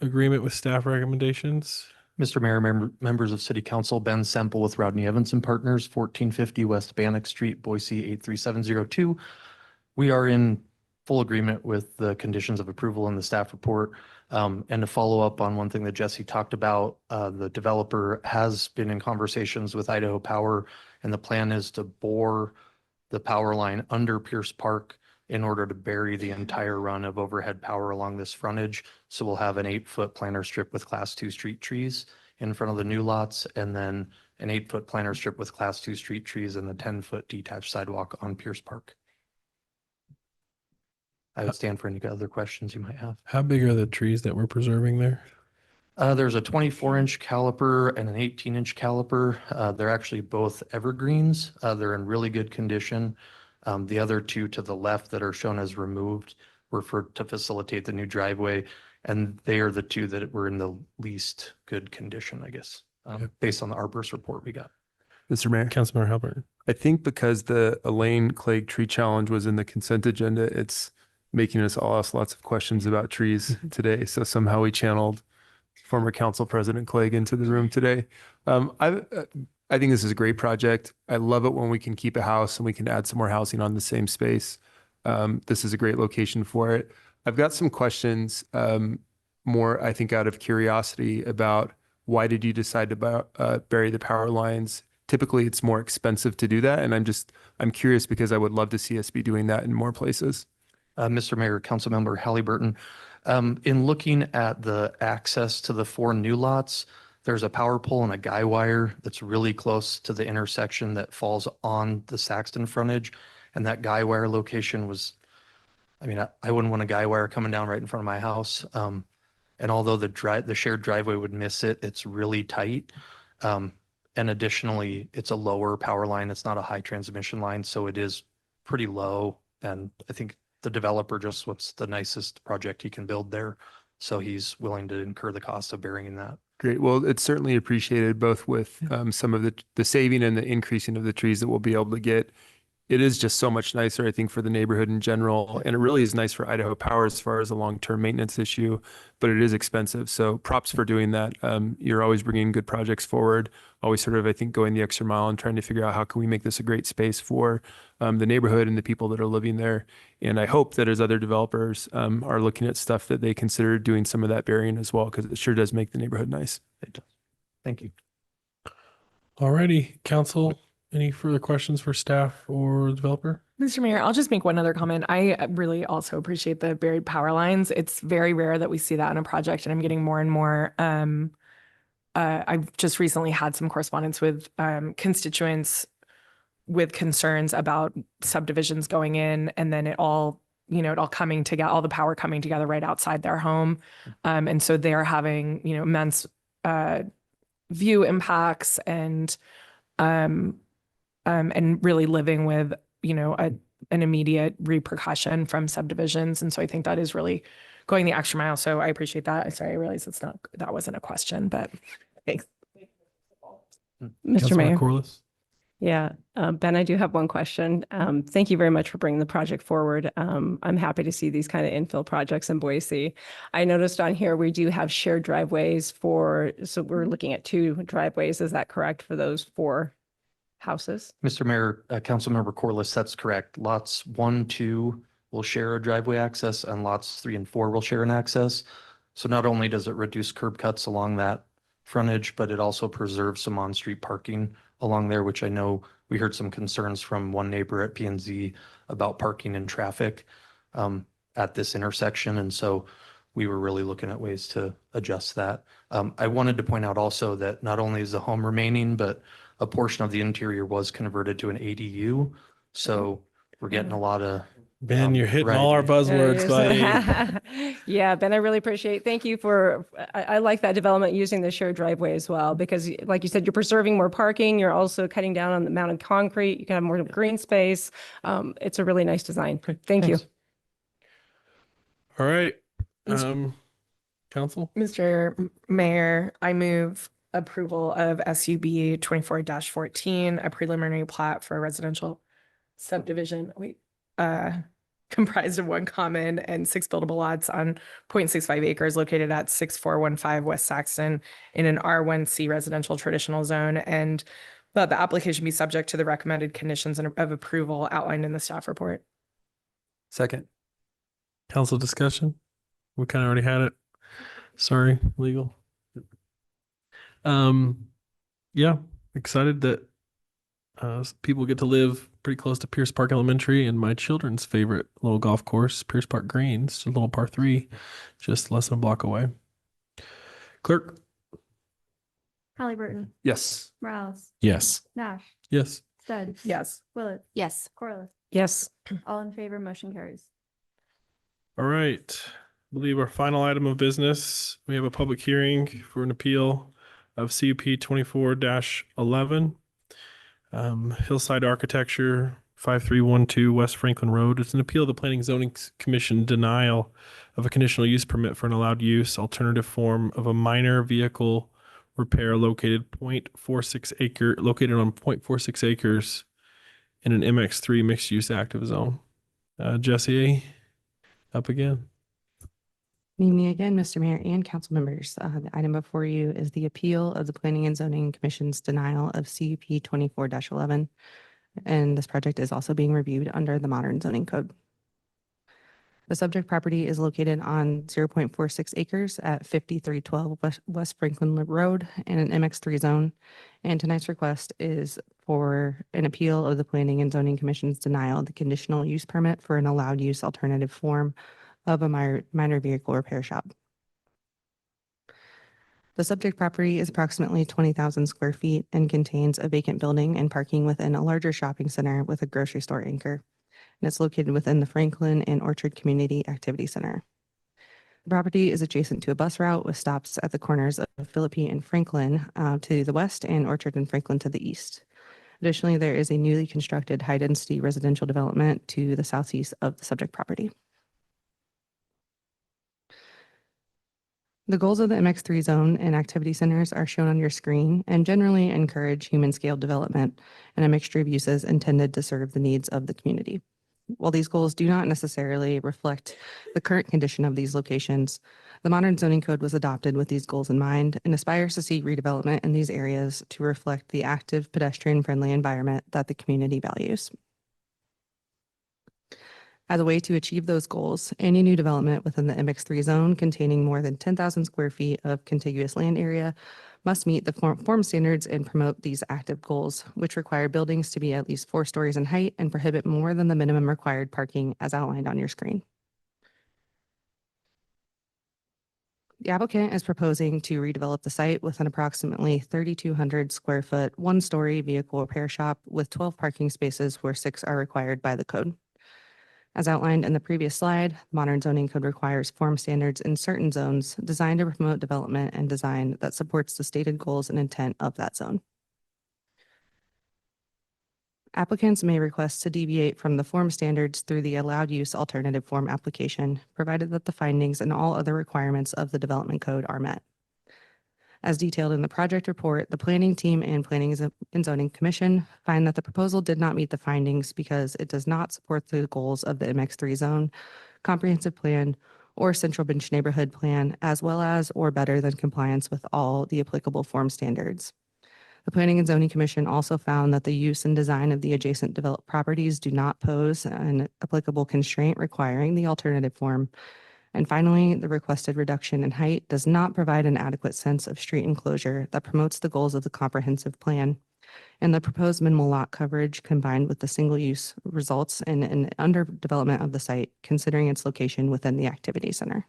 agreement with staff recommendations? Mr. Mayor, members of City Council, Ben Semple with Rodney Evans and Partners, 1450 West Bannock Street, Boise 83702. We are in full agreement with the conditions of approval in the staff report. And to follow up on one thing that Jesse talked about, the developer has been in conversations with Idaho Power, and the plan is to bore the power line under Pierce Park in order to bury the entire run of overhead power along this frontage. So we'll have an 8-foot planter strip with class 2 street trees in front of the new lots, and then an 8-foot planter strip with class 2 street trees and the 10-foot detached sidewalk on Pierce Park. I would stand for any other questions you might have. How big are the trees that we're preserving there? There's a 24-inch caliper and an 18-inch caliper. They're actually both evergreens. They're in really good condition. The other 2 to the left that are shown as removed were to facilitate the new driveway. And they are the 2 that were in the least good condition, I guess, based on the arborist report we got. Mr. Mayor, Councilmember Halpern. I think because the Elaine Clegg tree challenge was in the consent agenda, it's making us all ask lots of questions about trees today. So somehow we channeled former council president Clegg into the room today. I think this is a great project. I love it when we can keep a house and we can add some more housing on the same space. This is a great location for it. I've got some questions, more, I think, out of curiosity about why did you decide to bury the power lines? Typically, it's more expensive to do that. And I'm curious because I would love to see us be doing that in more places. Mr. Mayor, Councilmember Halliburton, In looking at the access to the 4 new lots, there's a power pole and a guy wire that's really close to the intersection that falls on the Saxton frontage. And that guy wire location was, I mean, I wouldn't want a guy wire coming down right in front of my house. And although the shared driveway would miss it, it's really tight. And additionally, it's a lower power line. It's not a high transmission line, so it is pretty low. And I think the developer just wants the nicest project he can build there. So he's willing to incur the cost of burying that. Great. Well, it's certainly appreciated both with some of the saving and the increasing of the trees that we'll be able to get. It is just so much nicer, I think, for the neighborhood in general. And it really is nice for Idaho Power as far as a long-term maintenance issue, but it is expensive. So props for doing that. You're always bringing good projects forward, always sort of, I think, going the extra mile and trying to figure out how can we make this a great space for the neighborhood and the people that are living there. And I hope that as other developers are looking at stuff that they consider doing some of that burying as well, because it sure does make the neighborhood nice. It does. Thank you. All righty, council, any further questions for staff or developer? Mr. Mayor, I'll just make one other comment. I really also appreciate the buried power lines. It's very rare that we see that in a project, and I'm getting more and more. I've just recently had some correspondence with constituents with concerns about subdivisions going in, and then it all coming together, all the power coming together right outside their home. And so they're having, immense view impacts and really living with, an immediate repercussion from subdivisions. And so I think that is really going the extra mile. So I appreciate that. Sorry, I realize that wasn't a question, but thanks. Mr. Councilmember Mayor. Corliss? Yeah, Ben, I do have one question. Thank you very much for bringing the project forward. I'm happy to see these kind of infill projects in Boise. I noticed on here we do have shared driveways so we're looking at 2 driveways. Is that correct for those 4 houses? Mr. Mayor, Councilmember Corliss, that's correct. Lots 1, 2 will share a driveway access, and lots 3 and 4 will share an access. So not only does it reduce curb cuts along that frontage, but it also preserves some on-street parking along there, which I know we heard some concerns from one neighbor at P&Z about parking and traffic at this intersection. And so we were really looking at ways to adjust that. I wanted to point out also that not only is the home remaining, but a portion of the interior was converted to an ADU. So we're getting a lot of Ben, you're hitting right. all our buzzwords, buddy. Yeah, Ben, I really appreciate. Thank you I like that development using the shared driveway as well, because like you said, you're preserving more parking. You're also cutting down on the amount of concrete. You can have more green space. It's a really nice design. Thank you. Thanks. All right, Mr. council? Mr. Mayor, I move approval of SUB 24-14, a preliminary plat for a residential subdivision. Comprised of 1 common and 6 buildable lots on 0.65 acres located at 6415 West Saxton in an R1C residential traditional zone, and that the application be subject to the recommended conditions of approval outlined in the staff report. Second. Council discussion? We kind of already had it. Sorry, legal. Yeah, excited that people get to live pretty close to Pierce Park Elementary and my children's favorite little golf course, Pierce Park Greens, a little par 3, just less than a block away. Clerk? Halliburton, Yes. Morales, Yes. Nash, Yes. Stead, Yes. Willett, Yes. Corliss. Yes. All in favor, motion carries. All right. I believe our final item of business, we have a public hearing for an appeal of CUP 24-11. Hillside Architecture, 5312 West Franklin Road. It's an appeal of the Planning and Zoning Commission denial of a conditional use permit for an allowed use alternative form of a minor vehicle repair located on 0.46 acres in an MX3 mixed use active zone. Jesse, up again. Good evening again, Mr. Mayor and council members. The item before you is the appeal of the Planning and Zoning Commission's denial of CUP 24-11. And this project is also being reviewed under the modern zoning code. The subject property is located on 0.46 acres at 5312 West Franklin Road in an MX3 zone. And tonight's request is for an appeal of the Planning and Zoning Commission's denial of the conditional use permit for an allowed use alternative form of a minor vehicle repair shop. The subject property is approximately 20,000 square feet and contains a vacant building and parking within a larger shopping center with a grocery store anchor. And it's located within the Franklin and Orchard Community Activity Center. The property is adjacent to a bus route with stops at the corners of Philippi and Franklin to the west and Orchard and Franklin to the east. Additionally, there is a newly constructed high-density residential development to the southeast of the subject property. The goals of the MX3 zone and activity centers are shown on your screen and generally encourage human-scale development and a mixture of uses intended to serve the needs of the community. While these goals do not necessarily reflect the current condition of these locations, the modern zoning code was adopted with these goals in mind and aspires to see redevelopment in these areas to reflect the active pedestrian-friendly environment that the community values. As a way to achieve those goals, any new development within the MX3 zone containing more than 10,000 square feet of contiguous land area must meet the form standards and promote these active goals, which require buildings to be at least 4 stories in height and prohibit more than the minimum required parking as outlined on your screen. The applicant is proposing to redevelop the site with an approximately 3,200 square foot, 1-story vehicle repair shop with 12 parking spaces where 6 are required by the code. As outlined in the previous slide, modern zoning code requires form standards in certain zones designed to promote development and design that supports the stated goals and intent of that zone. Applicants may request to deviate from the form standards through the allowed use alternative form application, provided that the findings and all other requirements of the development code are met. As detailed in the project report, the planning team and Planning and Zoning Commission find that the proposal did not meet the findings because it does not support the goals of the MX3 zone, comprehensive plan, or Central Bench neighborhood plan, as well as or better than compliance with all the applicable form standards. The Planning and Zoning Commission also found that the use and design of the adjacent developed properties do not pose an applicable constraint requiring the alternative form. And finally, the requested reduction in height does not provide an adequate sense of street enclosure that promotes the goals of the comprehensive plan. And the proposed minimal lot coverage combined with the single use results in an underdevelopment of the site, considering its location within the activity center.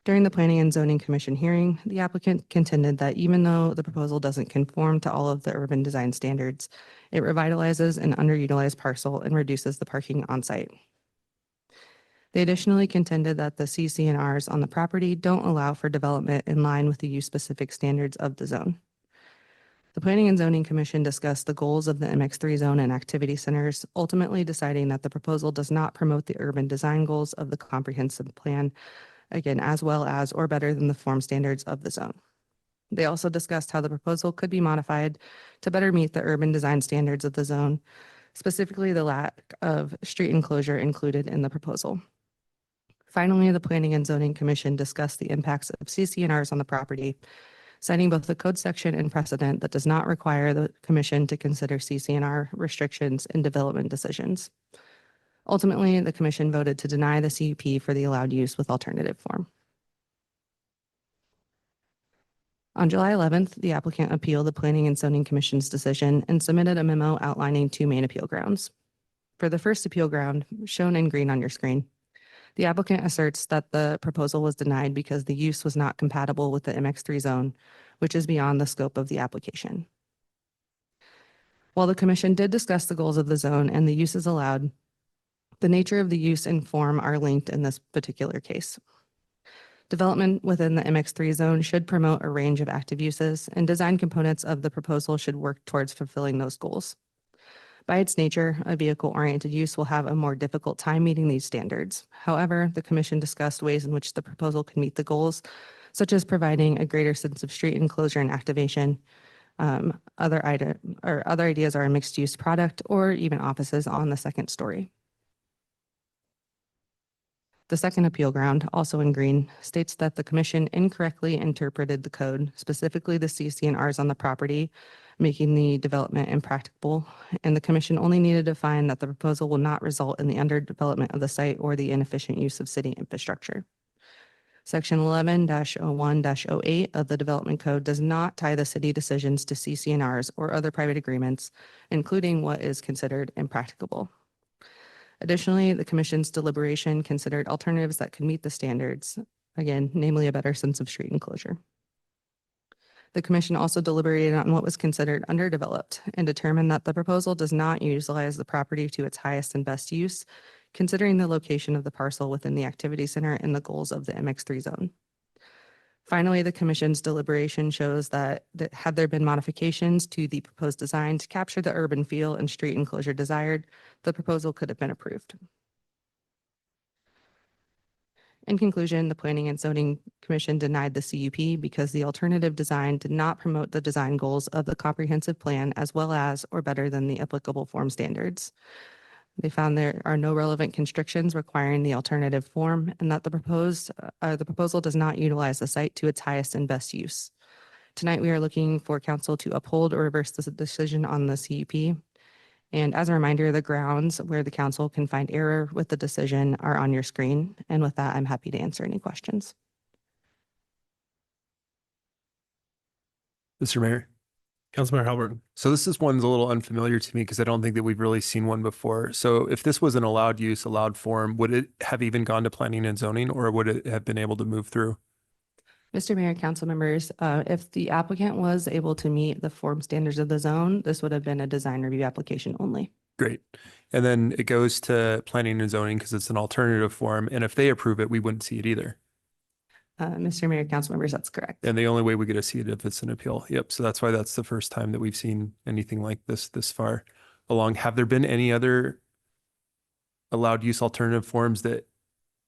During the Planning and Zoning Commission hearing, the applicant contended that even though the proposal doesn't conform to all of the urban design standards, it revitalizes an underutilized parcel and reduces the parking on site. They additionally contended that the CC&Rs on the property don't allow for development in line with the use-specific standards of the zone. The Planning and Zoning Commission discussed the goals of the MX3 zone and activity centers, ultimately deciding that the proposal does not promote the urban design goals of the comprehensive plan, again, as well as or better than the form standards of the zone. They also discussed how the proposal could be modified to better meet the urban design standards of the zone, specifically the lack of street enclosure included in the proposal. Finally, the Planning and Zoning Commission discussed the impacts of CC&Rs on the property, citing both the code section and precedent that does not require the commission to consider CC&R restrictions in development decisions. Ultimately, the commission voted to deny the CUP for the allowed use with alternative form. On July 11th, the applicant appealed the Planning and Zoning Commission's decision and submitted a memo outlining 2 main appeal grounds. For the first appeal ground, shown in green on your screen, the applicant asserts that the proposal was denied because the use was not compatible with the MX3 zone, which is beyond the scope of the application. While the commission did discuss the goals of the zone and the uses allowed, the nature of the use and form are linked in this particular case. Development within the MX3 zone should promote a range of active uses, and design components of the proposal should work towards fulfilling those goals. By its nature, a vehicle-oriented use will have a more difficult time meeting these standards. However, the commission discussed ways in which the proposal can meet the goals, such as providing a greater sense of street enclosure and activation. Other ideas are a mixed-use product or even offices on the second story. The second appeal ground, also in green, states that the commission incorrectly interpreted the code, specifically the CC&Rs on the property, making the development impracticable, and the commission only needed to find that the proposal will not result in the underdevelopment of the site or the inefficient use of city infrastructure. Section 11-01-08 of the Development Code does not tie the city decisions to CC&Rs or other private agreements, including what is considered impracticable. Additionally, the commission's deliberation considered alternatives that could meet the standards, again, namely a better sense of street enclosure. The commission also deliberated on what was considered underdeveloped and determined that the proposal does not utilize the property to its highest and best use, considering the location of the parcel within the activity center and the goals of the MX3 zone. Finally, the commission's deliberation shows that had there been modifications to the proposed design to capture the urban feel and street enclosure desired, the proposal could have been approved. In conclusion, the Planning and Zoning Commission denied the CUP because the alternative design did not promote the design goals of the comprehensive plan as well as or better than the applicable form standards. They found there are no relevant constrictions requiring the alternative form and that the proposal does not utilize the site to its highest and best use. Tonight, we are looking for council to uphold or reverse this decision on the CUP. And as a reminder, the grounds where the council can find error with the decision are on your screen. And with that, I'm happy to answer any questions. Mr. Mayor. Councilmember Halbert. So this is one's a little unfamiliar to me because I don't think that we've really seen one before. So if this was an allowed use, allowed form, would it have even gone to planning and zoning or would it have been able to move through? Mr. Mayor, council members, if the applicant was able to meet the form standards of the zone, this would have been a design review application only. Great. And then it goes to planning and zoning because it's an alternative form. And if they approve it, we wouldn't see it either. Mr. Mayor, council members, that's correct. And the only way we get to see it if it's an appeal. Yep. So that's why that's the first time that we've seen anything like this far along. Have there been any other allowed use alternative forms that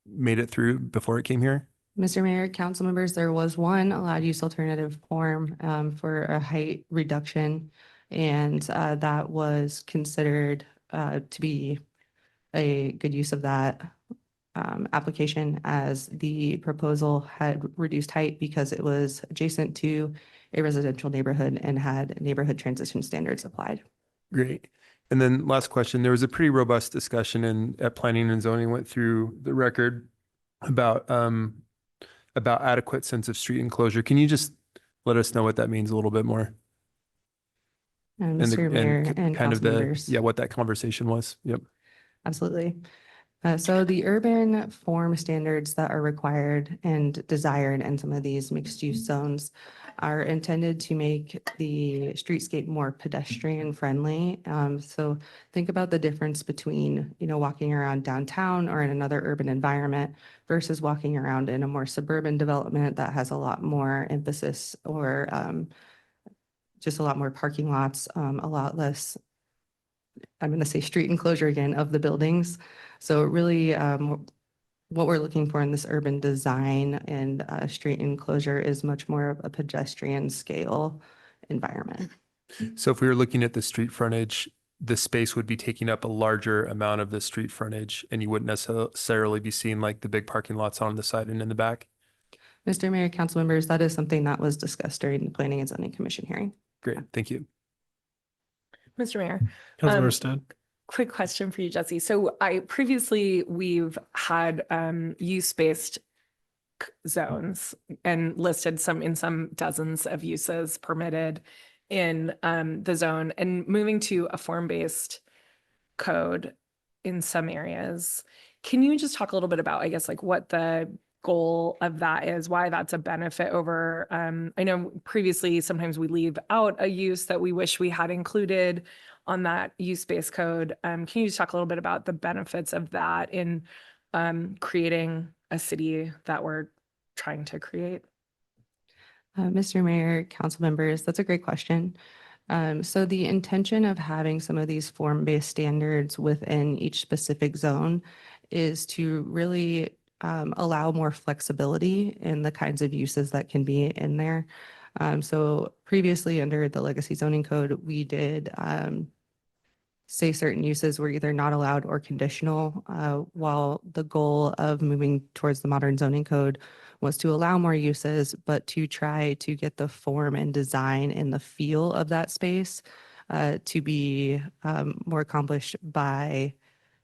made it through before it came here? Mr. Mayor, council members, there was one allowed use alternative form for a height reduction, and that was considered to be a good use of that application as the proposal had reduced height because it was adjacent to a residential neighborhood and had neighborhood transition standards applied. Great. And then last question, there was a pretty robust discussion at planning and zoning went through the record about adequate sense of street enclosure. Can you just let us know what that means a little bit more? Mr. Mayor and kind of council members. what that conversation was. Yep. Absolutely. So the urban form standards that are required and desired in some of these mixed use zones are intended to make the streetscape more pedestrian friendly. So think about the difference between, walking around downtown or in another urban environment versus walking around in a more suburban development that has a lot more emphasis or just a lot more parking lots, a lot less, I'm going to say street enclosure again, of the buildings. So really what we're looking for in this urban design and street enclosure is much more of a pedestrian scale environment. So if we were looking at the street frontage, the space would be taking up a larger amount of the street frontage and you wouldn't necessarily be seeing like the big parking lots on the side and in the back. Mr. Mayor, council members, that is something that was discussed during the Planning and Zoning Commission hearing. Great. Thank you. Mr. Mayor, Councilmember Stead. quick question for you, Jesse. So we've had use-based zones and listed in some dozens of uses permitted in the zone, and moving to a form-based code in some areas. Can you just talk a little bit about, I guess, like what the goal of that is, why that's a benefit over, I know previously sometimes we leave out a use that we wish we had included on that use-based code. Can you just talk a little bit about the benefits of that in creating a city that we're trying to create? Mr. Mayor, council members, that's a great question. So the intention of having some of these form-based standards within each specific zone is to really allow more flexibility in the kinds of uses that can be in there. So previously under the legacy zoning code, we did say certain uses were either not allowed or conditional, while the goal of moving towards the modern zoning code was to allow more uses, but to try to get the form and design and the feel of that space to be more accomplished by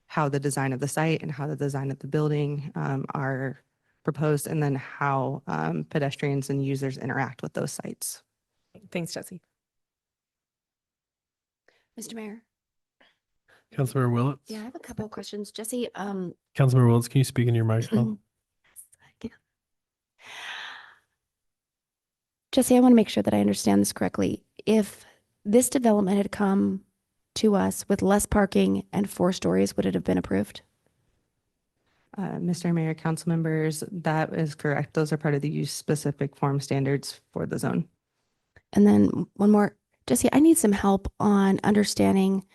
how the design of the site and how the design of the building are proposed, and then how pedestrians and users interact with those sites. Thanks, Jesse. Mr. Mayor. Councilmember Willetts? Yeah, I have a couple of questions. Jesse, Councilmember Willetts, can you speak in your microphone? Jesse, I want to make sure that I understand this correctly. If this development had come to us with less parking and 4 stories, would it have been approved? Mr. Mayor, council members, that is correct. Those are part of the use specific form standards for the zone. And then one more, Jesse, I need some help on understanding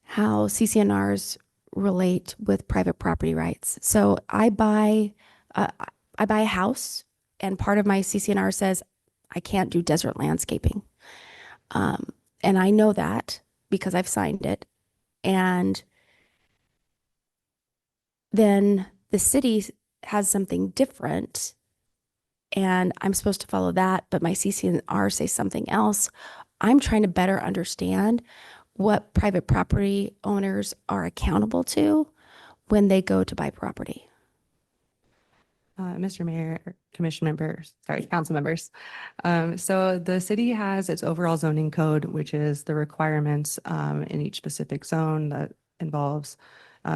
how CCNRs relate with private property rights. So I buy a house, and part of my CCNR says I can't do desert landscaping, and I know that because I've signed it. And then the city has something different, and I'm supposed to follow that, but my CCNR says something else. I'm trying to better understand what private property owners are accountable to when they go to buy property. Mr. Mayor, commission members, sorry, council members. So the city has its overall zoning code, which is the requirements in each specific zone that involves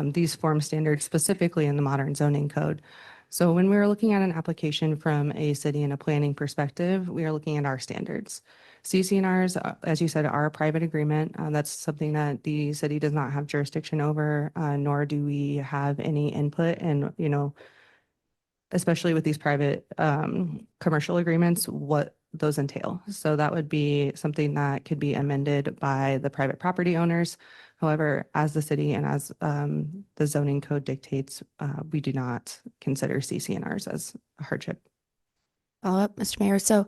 these form standards specifically in the modern zoning code. So when we're looking at an application from a city and a planning perspective, we are looking at our standards. CCNRs, as you said, are a private agreement. That's something that the city does not have jurisdiction over, nor do we have any input. And, especially with these private commercial agreements, what those entail. So that would be something that could be amended by the private property owners. However, as the city and as the zoning code dictates, we do not consider CCNRs as a hardship. Follow up, Mr. Mayor. So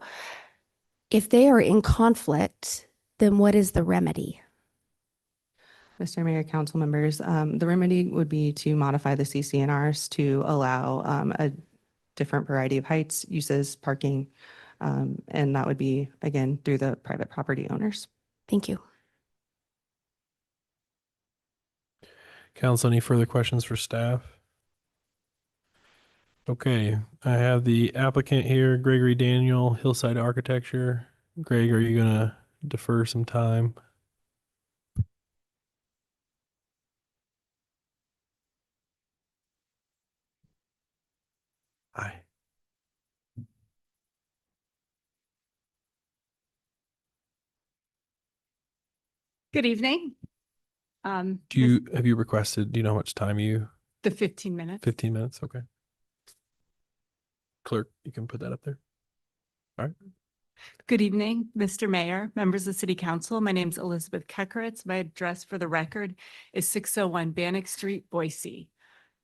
if they are in conflict, then what is the remedy? Mr. Mayor, council members, the remedy would be to modify the CCNRs to allow a different variety of heights, uses, parking, and that would be, again, through the private property owners. Thank you. Council, any further questions for staff? Okay, I have the applicant here, Gregory Daniel, Hillside Architecture. Greg, are you gonna defer some time? Hi. Good evening. Have you requested, do you know how much time The 15 minutes. 15 minutes? Okay. Clerk, you can put that up there. All right. Good evening, Mr. Mayor, members of City Council. My name is Elizabeth Kekkeritz. My address for the record is 601 Bannock Street, Boise.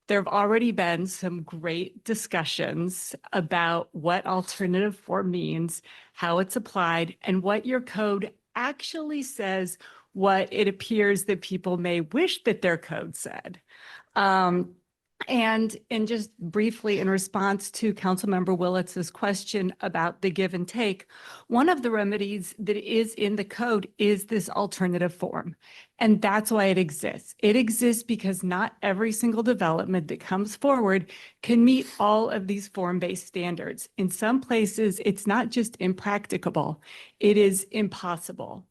There have already been some great discussions about what alternative form means, how it's applied, and what your code actually says, what it appears that people may wish that their code said. And just briefly, in response to Councilmember Willetts's question about the give and take, one of the remedies that is in the code is this alternative form. And that's why it exists. It exists because not every single development that comes forward can meet all of these form-based standards. In some places, it's not just impracticable, it is impossible.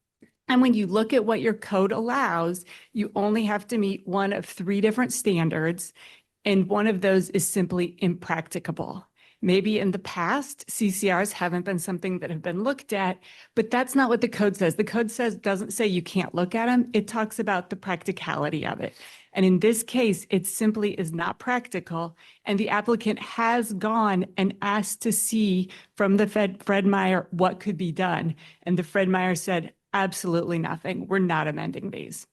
And when you look at what your code allows, you only have to meet one of 3 different standards. And one of those is simply impracticable. Maybe in the past, CCRs haven't been something that have been looked at, but that's not what the code says. The code doesn't say you can't look at them. It talks about the practicality of it. And in this case, it simply is not practical. And the applicant has gone and asked to see from the Fred Meyer what could be done. And the Fred Meyer said, absolutely nothing. We're not amending these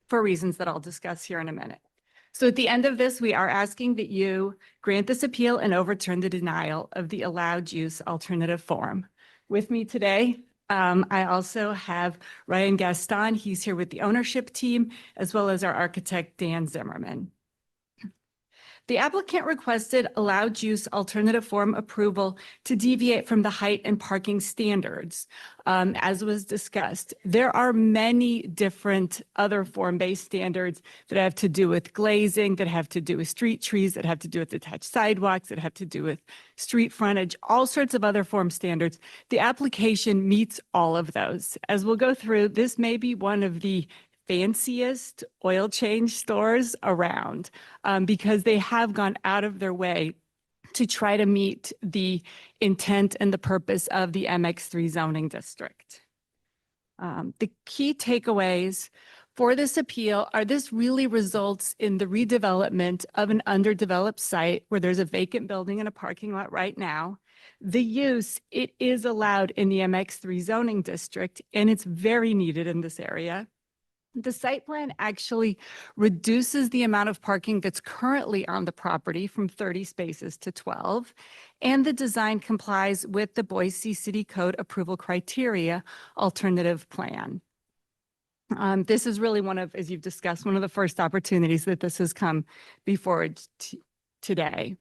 for reasons that I'll discuss here in a minute. So at the end of this, we are asking that you grant this appeal and overturn the denial of the allowed use alternative form. With me today, I also have Ryan Gaston. He's here with the ownership team, as well as our architect, Dan Zimmerman. The applicant requested allowed use alternative form approval to deviate from the height and parking standards. As was discussed, there are many different other form-based standards that have to do with glazing, that have to do with street trees, that have to do with attached sidewalks, that have to do with street frontage, all sorts of other form standards. The application meets all of those. As we'll go through, this may be one of the fanciest oil change stores around because they have gone out of their way to try to meet the intent and the purpose of the MX3 zoning district. The key takeaways for this appeal are this really results in the redevelopment of an underdeveloped site where there's a vacant building and a parking lot right now. The use, it is allowed in the MX3 zoning district, and it's very needed in this area. The site plan actually reduces the amount of parking that's currently on the property from 30 spaces to 12, and the design complies with the Boise City Code approval criteria alternative plan. This is really one of, as you've discussed, one of the first opportunities that this has come before today.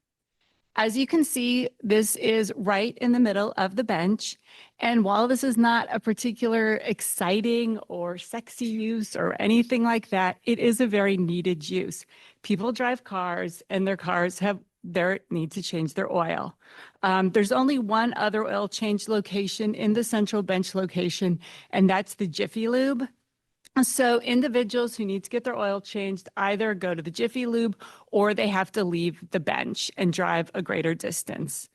As you can see, this is right in the middle of the bench. And while this is not a particular exciting or sexy use or anything like that, it is a very needed use. People drive cars and their cars have their need to change their oil. There's only one other oil change location in the central bench location, and that's the Jiffy Lube. So individuals who need to get their oil changed either go to the Jiffy Lube or they have to leave the bench and drive a greater distance.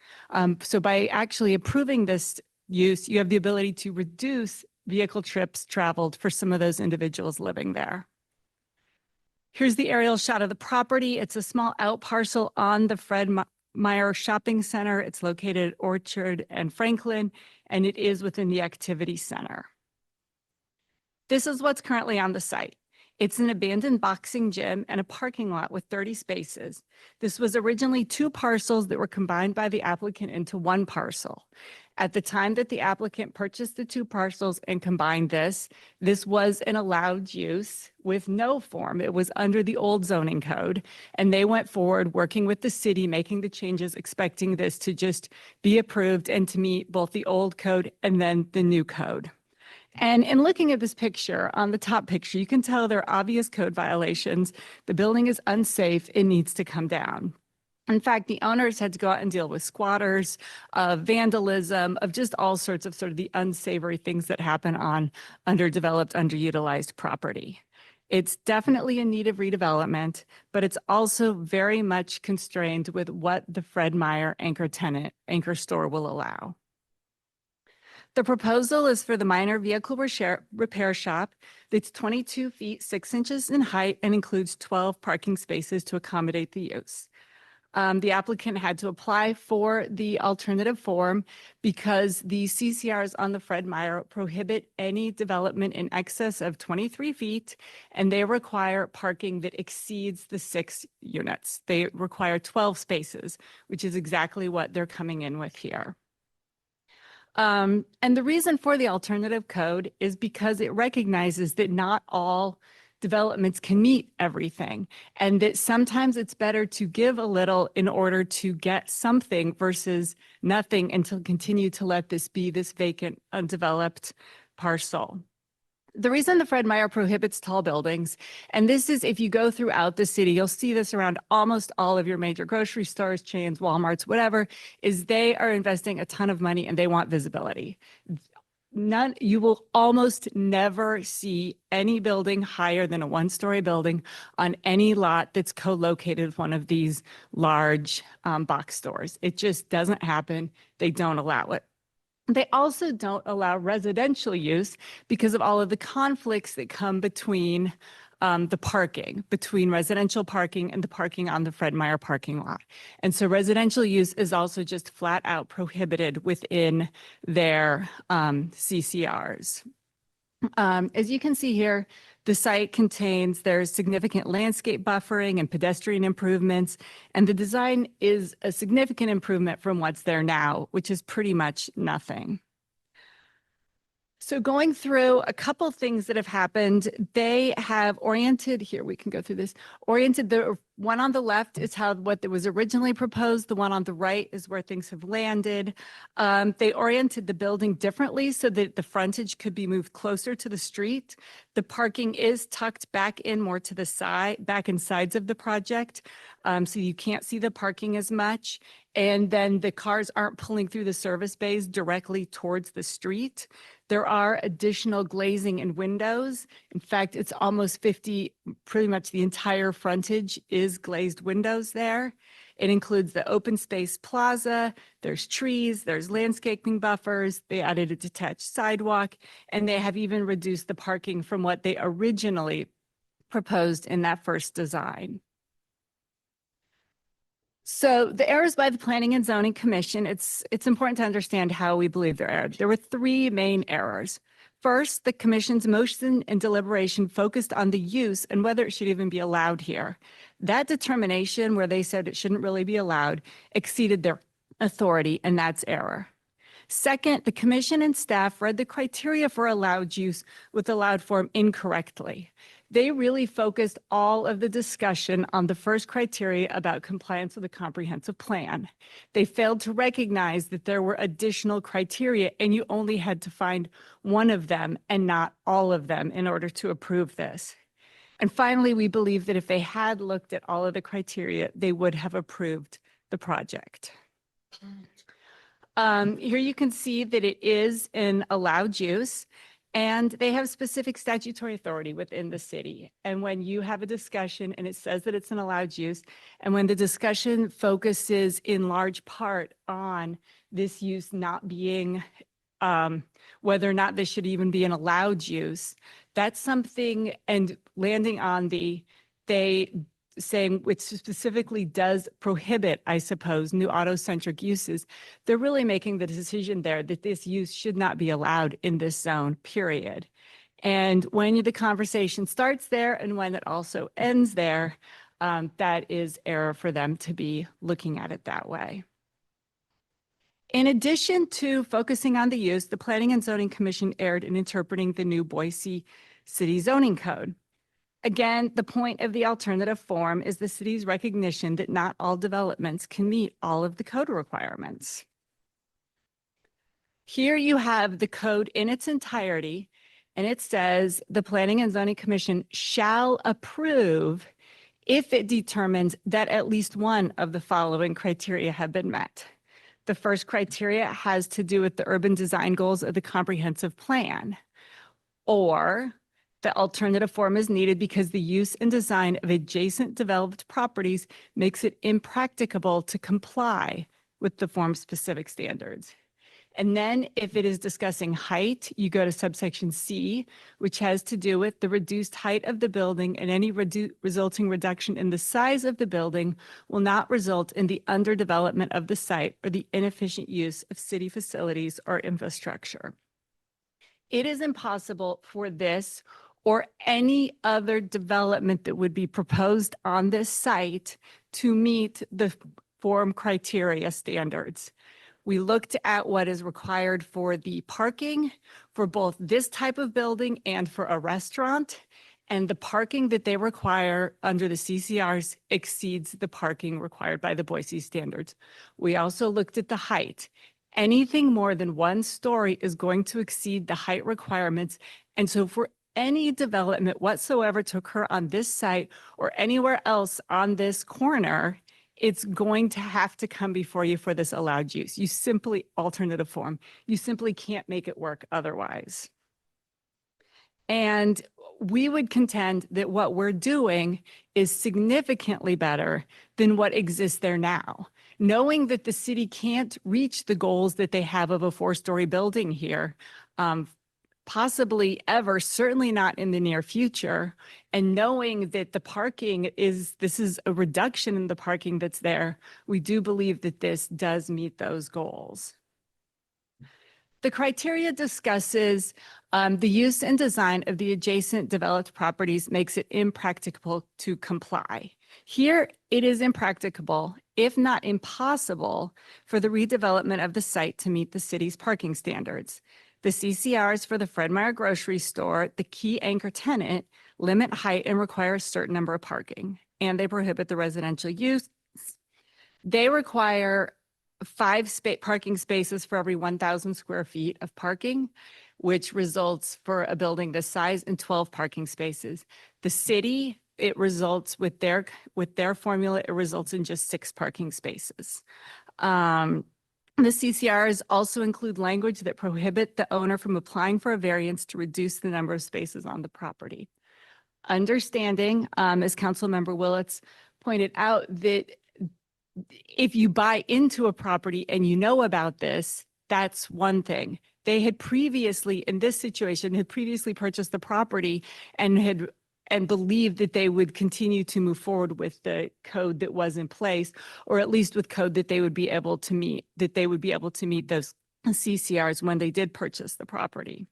So by actually approving this use, you have the ability to reduce vehicle trips traveled for some of those individuals living there. Here's the aerial shot of the property. It's a small out parcel on the Fred Meyer Shopping Center. It's located at Orchard and Franklin, and it is within the activity center. This is what's currently on the site. It's an abandoned boxing gym and a parking lot with 30 spaces. This was originally 2 parcels that were combined by the applicant into 1 parcel. At the time that the applicant purchased the 2 parcels and combined this was an allowed use with no form. It was under the old zoning code, and they went forward working with the city, making the changes, expecting this to just be approved and to meet both the old code and then the new code. And in looking at this picture, on the top picture, you can tell there are obvious code violations. The building is unsafe. It needs to come down. In fact, the owners had to go out and deal with squatters, vandalism, of just all sorts of sort of the unsavory things that happen on underdeveloped, underutilized property. It's definitely in need of redevelopment, but it's also very much constrained with what the Fred Meyer anchor store will allow. The proposal is for the minor vehicle repair shop that's 22 feet 6 inches in height and includes 12 parking spaces to accommodate the use. The applicant had to apply for the alternative form because the CCRs on the Fred Meyer prohibit any development in excess of 23 feet, and they require parking that exceeds the 6 units. They require 12 spaces, which is exactly what they're coming in with here. And the reason for the alternative code is because it recognizes that not all developments can meet everything, and that sometimes it's better to give a little in order to get something versus nothing and to continue to let this be this vacant, undeveloped parcel. The reason the Fred Meyer prohibits tall buildings, and this is if you go throughout the city, you'll see this around almost all of your major grocery stores, chains, Walmarts, whatever, is they are investing a ton of money and they want visibility. You will almost never see any building higher than a 1-story building on any lot that's co-located with one of these large box stores. It just doesn't happen. They don't allow it. They also don't allow residential use because of all of the conflicts that come between the parking, between residential parking and the parking on the Fred Meyer parking lot. And so residential use is also just flat out prohibited within their CCRs. As you can see here, the site contains, there's significant landscape buffering and pedestrian improvements, and the design is a significant improvement from what's there now, which is pretty much nothing. So going through a couple things that have happened, they have oriented, here we can go through this, oriented the one on the left is what was originally proposed. The one on the right is where things have landed. They oriented the building differently so that the frontage could be moved closer to the street. The parking is tucked back in more to the side, back in sides of the project. So you can't see the parking as much. and then the cars aren't pulling through the service bays directly towards the street. There are additional glazing and windows. In fact, it's almost 50, pretty much the entire frontage is glazed windows there. It includes the open space plaza, there's trees, there's landscaping buffers, they added a detached sidewalk, and they have even reduced the parking from what they originally proposed in that first design. So the errors by the Planning and Zoning Commission, it's important to understand how we believe they're erred. There were three main errors. First, the commission's motion and deliberation focused on the use and whether it should even be allowed here. That determination, where they said it shouldn't really be allowed, exceeded their authority, and that's error. Second, the commission and staff read the criteria for allowed use with allowed form incorrectly. They really focused all of the discussion on the first criteria about compliance with the comprehensive plan. They failed to recognize that there were additional criteria and you only had to find one of them and not all of them in order to approve this. And finally, we believe that if they had looked at all of the criteria, they would have approved the project. Here you can see that it is an allowed use. And they have specific statutory authority within the city. And when you have a discussion and it says that it's an allowed use, and when the discussion focuses in large part on this use not being, whether or not this should even be an allowed use, that's something, and landing on saying which specifically does prohibit, I suppose, new auto-centric uses, they're really making the decision there that this use should not be allowed in this zone, period. And when the conversation starts there and when it also ends there, that is error for them to be looking at it that way. In addition to focusing on the use, the Planning and Zoning Commission erred in interpreting the new Boise City Zoning Code. Again, the point of the alternative form is the city's recognition that not all developments can meet all of the code requirements. Here you have the code in its entirety, and it says the Planning and Zoning Commission shall approve if it determines that at least one of the following criteria have been met. The first criteria has to do with the urban design goals of the comprehensive plan, or the alternative form is needed because the use and design of adjacent developed properties makes it impracticable to comply with the form's specific standards. And then if it is discussing height, you go to subsection C, which has to do with the reduced height of the building, and any resulting reduction in the size of the building will not result in the underdevelopment of the site or the inefficient use of city facilities or infrastructure. It is impossible for this or any other development that would be proposed on this site to meet the form criteria standards. We looked at what is required for the parking for both this type of building and for a restaurant, and the parking that they require under the CCRs exceeds the parking required by the Boise standards. We also looked at the height. Anything more than 1 story is going to exceed the height requirements, and so for any development whatsoever to occur on this site or anywhere else on this corner, it's going to have to come before you for this allowed use. You simply, alternative form, you simply can't make it work otherwise. And we would contend that what we're doing is significantly better than what exists there now. Knowing that the city can't reach the goals that they have of a 4-story building here, possibly ever, certainly not in the near future, and knowing that the parking this is a reduction in the parking that's there, we do believe that this does meet those goals. The criteria discusses the use and design of the adjacent developed properties makes it impracticable to comply. Here, it is impracticable, if not impossible, for the redevelopment of the site to meet the city's parking standards. The CCRs for the Fred Meyer grocery store, the key anchor tenant, limit height and require a certain number of parking, and they prohibit the residential use. They require 5 parking spaces for every 1,000 square feet of parking, which results for a building this size in 12 parking spaces. The city, it results with their formula, it results in just 6 parking spaces. The CCRs also include language that prohibit the owner from applying for a variance to reduce the number of spaces on the property. Understanding, as Councilmember Willetts pointed out, that if you buy into a property and you know about this, that's one thing. They had previously, in this situation, had previously purchased the property and believed that they would continue to move forward with the code that was in place, or at least with code that they would be able to meet, those CCRs when they did purchase the property.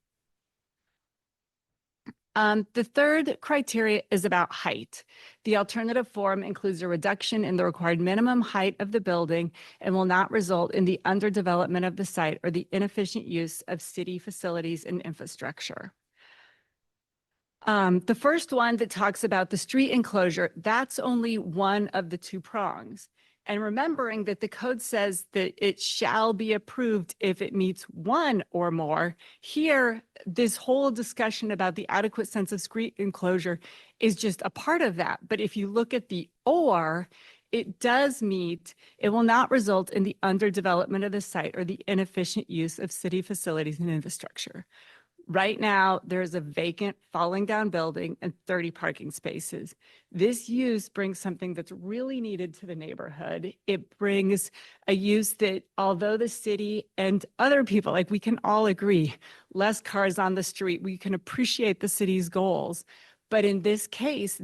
The third criteria is about height. The alternative form includes a reduction in the required minimum height of the building and will not result in the underdevelopment of the site or the inefficient use of city facilities and infrastructure. The first one that talks about the street enclosure, that's only one of the two prongs. And remembering that the code says that it shall be approved if it meets one or more, here, this whole discussion about the adequate sense of street enclosure is just a part of that. But if you look at the or, it does meet, it will not result in the underdevelopment of the site or the inefficient use of city facilities and infrastructure. Right now, there's a vacant falling down building and 30 parking spaces. This use brings something that's really needed to the neighborhood. It brings a use that, although the city and other people, like we can all agree, less cars on the street, we can appreciate the city's goals. But in this case,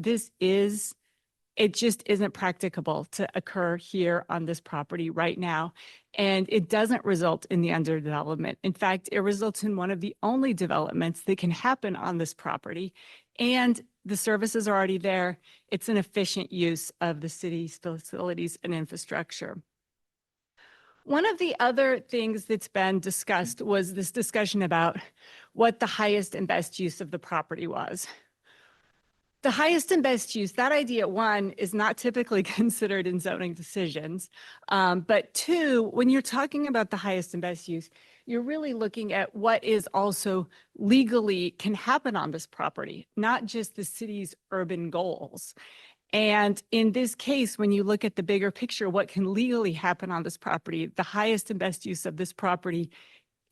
it just isn't practicable to occur here on this property right now. And it doesn't result in the underdevelopment. In fact, it results in one of the only developments that can happen on this property. And the services are already there. It's an efficient use of the city's facilities and infrastructure. One of the other things that's been discussed was this discussion about what the highest and best use of the property was. The highest and best use, that idea, one, is not typically considered in zoning decisions. But two, when you're talking about the highest and best use, you're really looking at what is also legally can happen on this property, not just the city's urban goals. And in this case, when you look at the bigger picture, what can legally happen on this property, the highest and best use of this property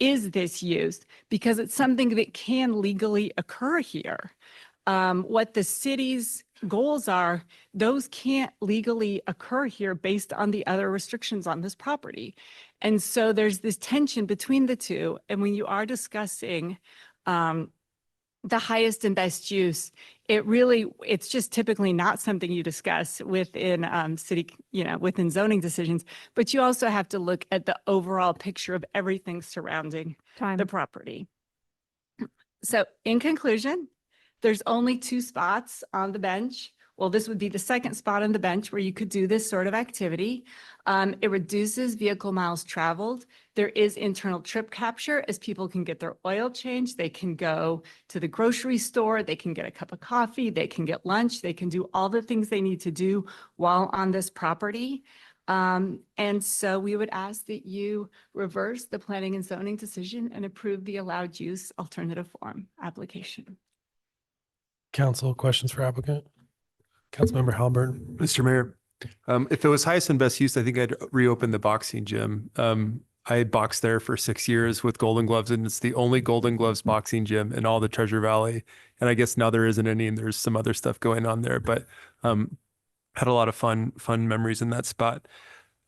is this use, because it's something that can legally occur here. What the city's goals are, those can't legally occur here based on the other restrictions on this property. And so there's this tension between the two. And when you are discussing the highest and best use, it's just typically not something you discuss within within zoning decisions, but you also have to look at the overall picture of everything surrounding the property. So in conclusion, there's only 2 spots on the bench. Well, this would be the second spot on the bench where you could do this sort of activity. It reduces vehicle miles traveled. There is internal trip capture as people can get their oil changed. They can go to the grocery store. They can get a cup of coffee. They can get lunch. They can do all the things they need to do while on this property. And so we would ask that you reverse the planning and zoning decision and approve the allowed use alternative form application. Council, questions for applicant? Councilmember Halbert. Mr. Mayor, if it was highest and best use, I think I'd reopen the boxing gym. I boxed there for 6 years with Golden Gloves, and it's the only Golden Gloves boxing gym in all the Treasure Valley. And I guess now there isn't any, and there's some other stuff going on there, but had a lot of fun memories in that spot.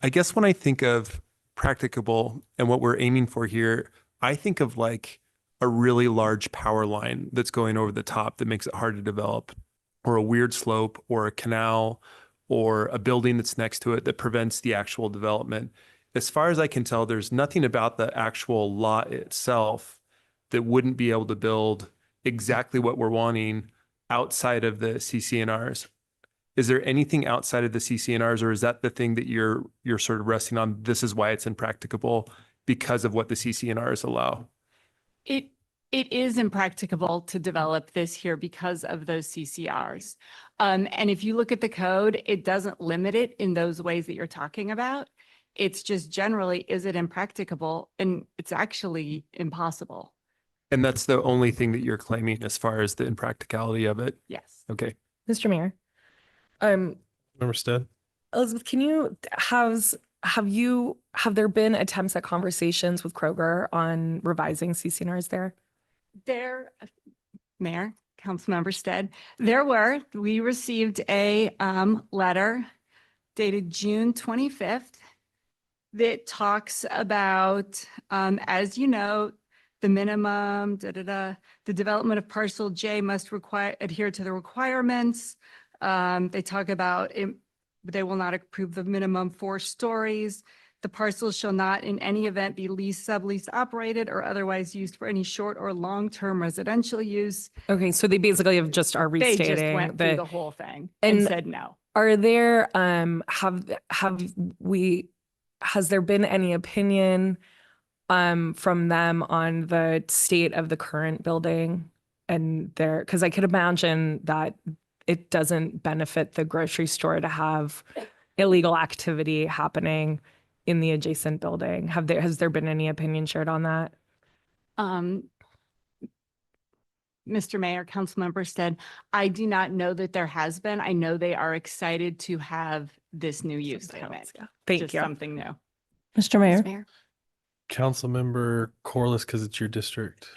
I guess when I think of practicable and what we're aiming for here, I think of like a really large power line that's going over the top that makes it hard to develop, or a weird slope, or a canal, or a building that's next to it that prevents the actual development. As far as I can tell, there's nothing about the actual lot itself that wouldn't be able to build exactly what we're wanting outside of the CCNRs. Is there anything outside of the CCNRs, or is that the thing that you're sort of resting on? This is why it's impracticable because of what the CCNRs allow. It is impracticable to develop this here because of those CCRs. And if you look at the code, it doesn't limit it in those ways that you're talking about. It's just generally, is it impracticable? And it's actually impossible. And that's the only thing that you're claiming as far as the impracticality of it? Yes. Okay. Mr. Mayor, Member Stead. Elizabeth, can you, has have there been attempts at conversations with Kroger on revising CCNRs there? There, Mayor, Councilmember Stead, we received a letter dated June 25th that talks about, as you know, the minimum, the development of parcel J must adhere to the requirements. They talk about they will not approve the minimum 4 stories. The parcel shall not in any event be leased, subleased, operated, or otherwise used for any short or long-term residential use. Okay, so they basically have just are They just restating went through the whole thing and and said no. Are there, has there been any opinion from them on the state of the current building and because I could imagine that it doesn't benefit the grocery store to have illegal activity happening in the adjacent building. Has there been any opinion shared on that? Mr. Mayor, Councilmember Stead, I do not know that there has been. I know they are excited to have this new use come in. Thank Just you. something new. Mr. Mayor. Mr. Mayor. Councilmember Corliss, because it's your district.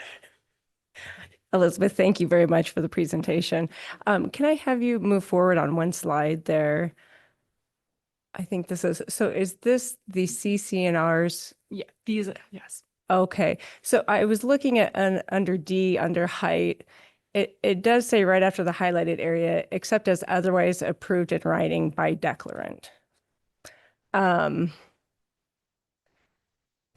Elizabeth, thank you very much for the presentation. Can I have you move forward on one slide there? I think this is this the CCNRs? Yeah, yes. Okay, so I was looking at under D, under height. It does say right after the highlighted area, except as otherwise approved in writing by declarant.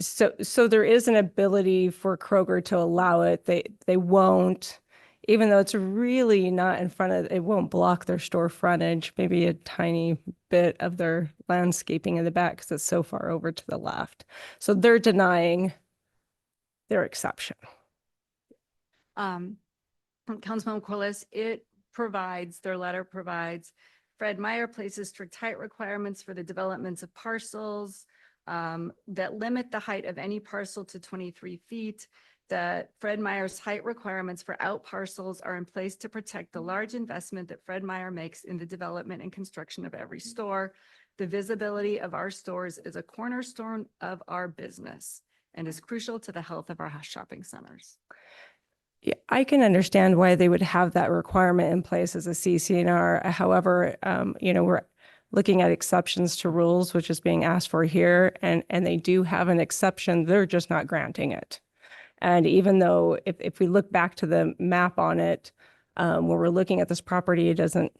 So there is an ability for Kroger to allow it. They won't, even though it's really not in front of, it won't block their store frontage, maybe a tiny bit of their landscaping in the back because it's so far over to the left. So they're denying their exception. From Councilmember Corliss, their letter provides, Fred Meyer places strict height requirements for the developments of parcels that limit the height of any parcel to 23 feet. That Fred Meyer's height requirements for out parcels are in place to protect the large investment that Fred Meyer makes in the development and construction of every store. The visibility of our stores is a cornerstone of our business and is crucial to the health of our shopping centers. Yeah, I can understand why they would have that requirement in place as a CCNR. However, we're looking at exceptions to rules, which is being asked for here, and they do have an exception. They're just not granting it. And even though if we look back to the map on it, when we're looking at this property, it doesn't,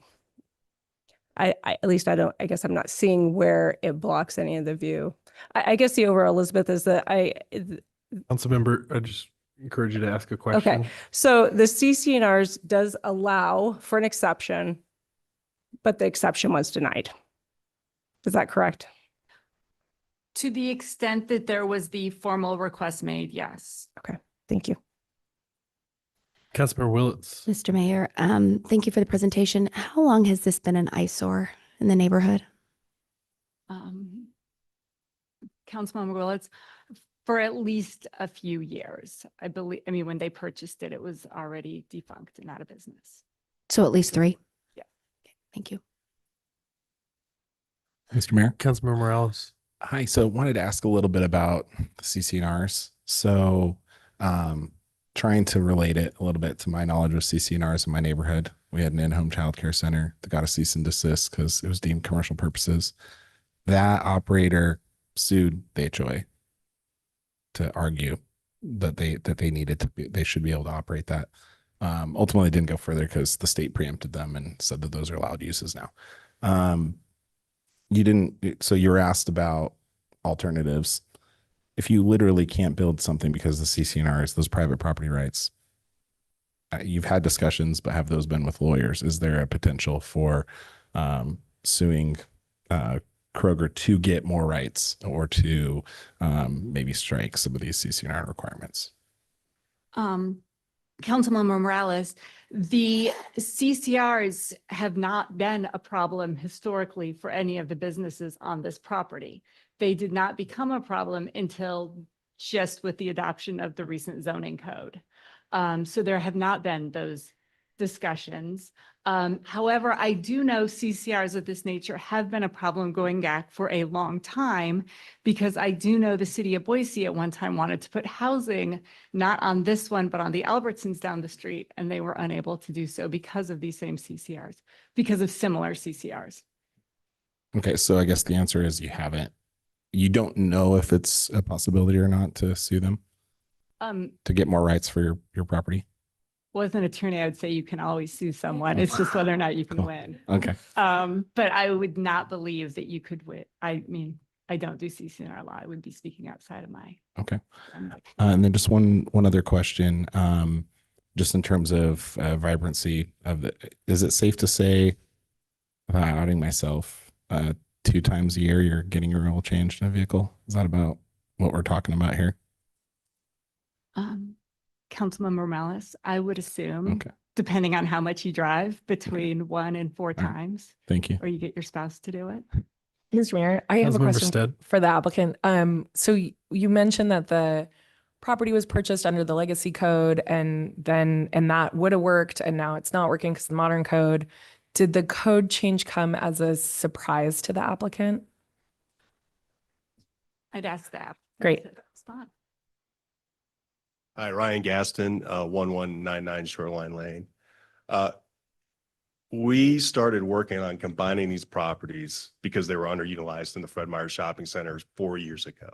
I guess I'm not seeing where it blocks any of the view. I guess the overall, Elizabeth, is that Councilmember, I just encourage you to ask a question. okay. So the CCNRs does allow for an exception, but the exception was denied. Is that correct? To the extent that there was the formal request made, yes. Okay, thank you. Councilmember Willetts. Mr. Mayor, thank you for the presentation. How long has this been an eyesore in the neighborhood? Councilmember Willetts, for at least a few years. When they purchased it, it was already defunct and out of business. So at least 3? Yeah. Okay, thank you. Mr. Mayor. Councilmember Morales. Hi, so wanted to ask a little bit about the CCNRs. So trying to relate it a little bit to my knowledge of CCNRs in my neighborhood. We had an in-home childcare center that got a cease and desist because it was deemed commercial purposes. That operator sued the HOA to argue that they needed to they should be able to operate that. Ultimately didn't go further because the state preempted them and said that those are allowed uses now. So you were asked about alternatives. If you literally can't build something because the CCNRs, those private property rights, you've had discussions, but have those been with lawyers? Is there a potential for suing Kroger to get more rights or to maybe strike some of these CCNR requirements? Councilmember Morales, the CCRs have not been a problem historically for any of the businesses on this property. They did not become a problem until just with the adoption of the recent zoning code. So there have not been those discussions. However, I do know CCRs of this nature have been a problem going back for a long time, because I do know the city of Boise at one time wanted to put housing, not on this one, but on the Albertsons down the street, and they were unable to do so because of these same CCRs, because of similar CCRs. Okay, so I guess the answer is you don't know if it's a possibility or not to sue them to get more rights for your property. Well, as an attorney, I would say you can always sue someone. It's just whether or not you can Cool. win. Okay. But I would not believe that you could win. I mean, I don't do CCNR law. I would be speaking outside of my. Okay. And then just one other question, just in terms of vibrancy is it safe to say, without outing myself, 2 times a year you're getting your oil changed in a vehicle? Is that about what we're talking about here? Councilmember Malice, I would assume, Okay. depending on how much you drive, between 1 and 4 right. times, Thank you. or you get your spouse to do it. Mr. Mayor, I have a Councilmember question Stead. for the applicant. So you mentioned that the property was purchased under the legacy code and that would have worked, and now it's not working because of the modern code. Did the code change come as a surprise to the applicant? I'd ask that. Great. Spot. Hi, Ryan Gaston, 1199 Shoreline Lane. We started working on combining these properties because they were underutilized in the Fred Meyer Shopping Centers 4 years ago,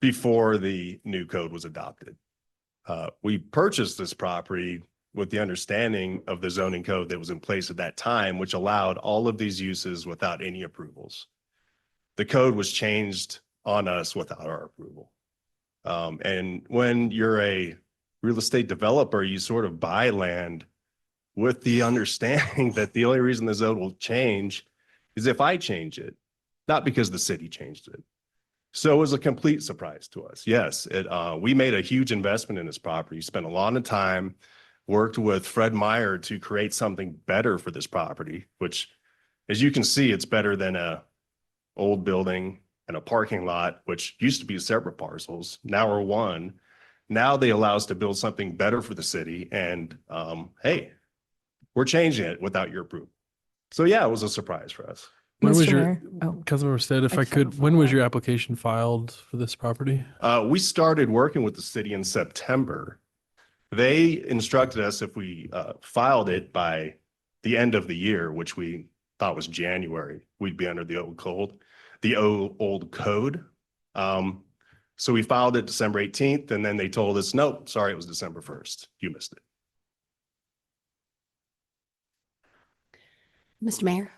before the new code was adopted. We purchased this property with the understanding of the zoning code that was in place at that time, which allowed all of these uses without any approvals. The code was changed on us without our approval. And when you're a real estate developer, you sort of buy land with the understanding that the only reason the zone will change is if I change it, not because the city changed it. So it was a complete surprise to us. Yes, we made a huge investment in this property, spent a lot of time, worked with Fred Meyer to create something better for this property, which, as you can see, it's better than a old building and a parking lot, which used to be separate parcels, now are one. Now they allow us to build something better for the city. And hey, we're changing it without your approval. So yeah, it was a surprise for us. When was Mr. your, Mayor? Oh. Councilmember Stead, if I I just have a could, when was follow-up. your application filed for this property? We started working with the city in September. They instructed us if we filed it by the end of the year, which we thought was January, we'd be under the old code. So we filed it December 18th, and then they told us, nope, sorry, it was December 1st. You missed it. Mr. Mayor,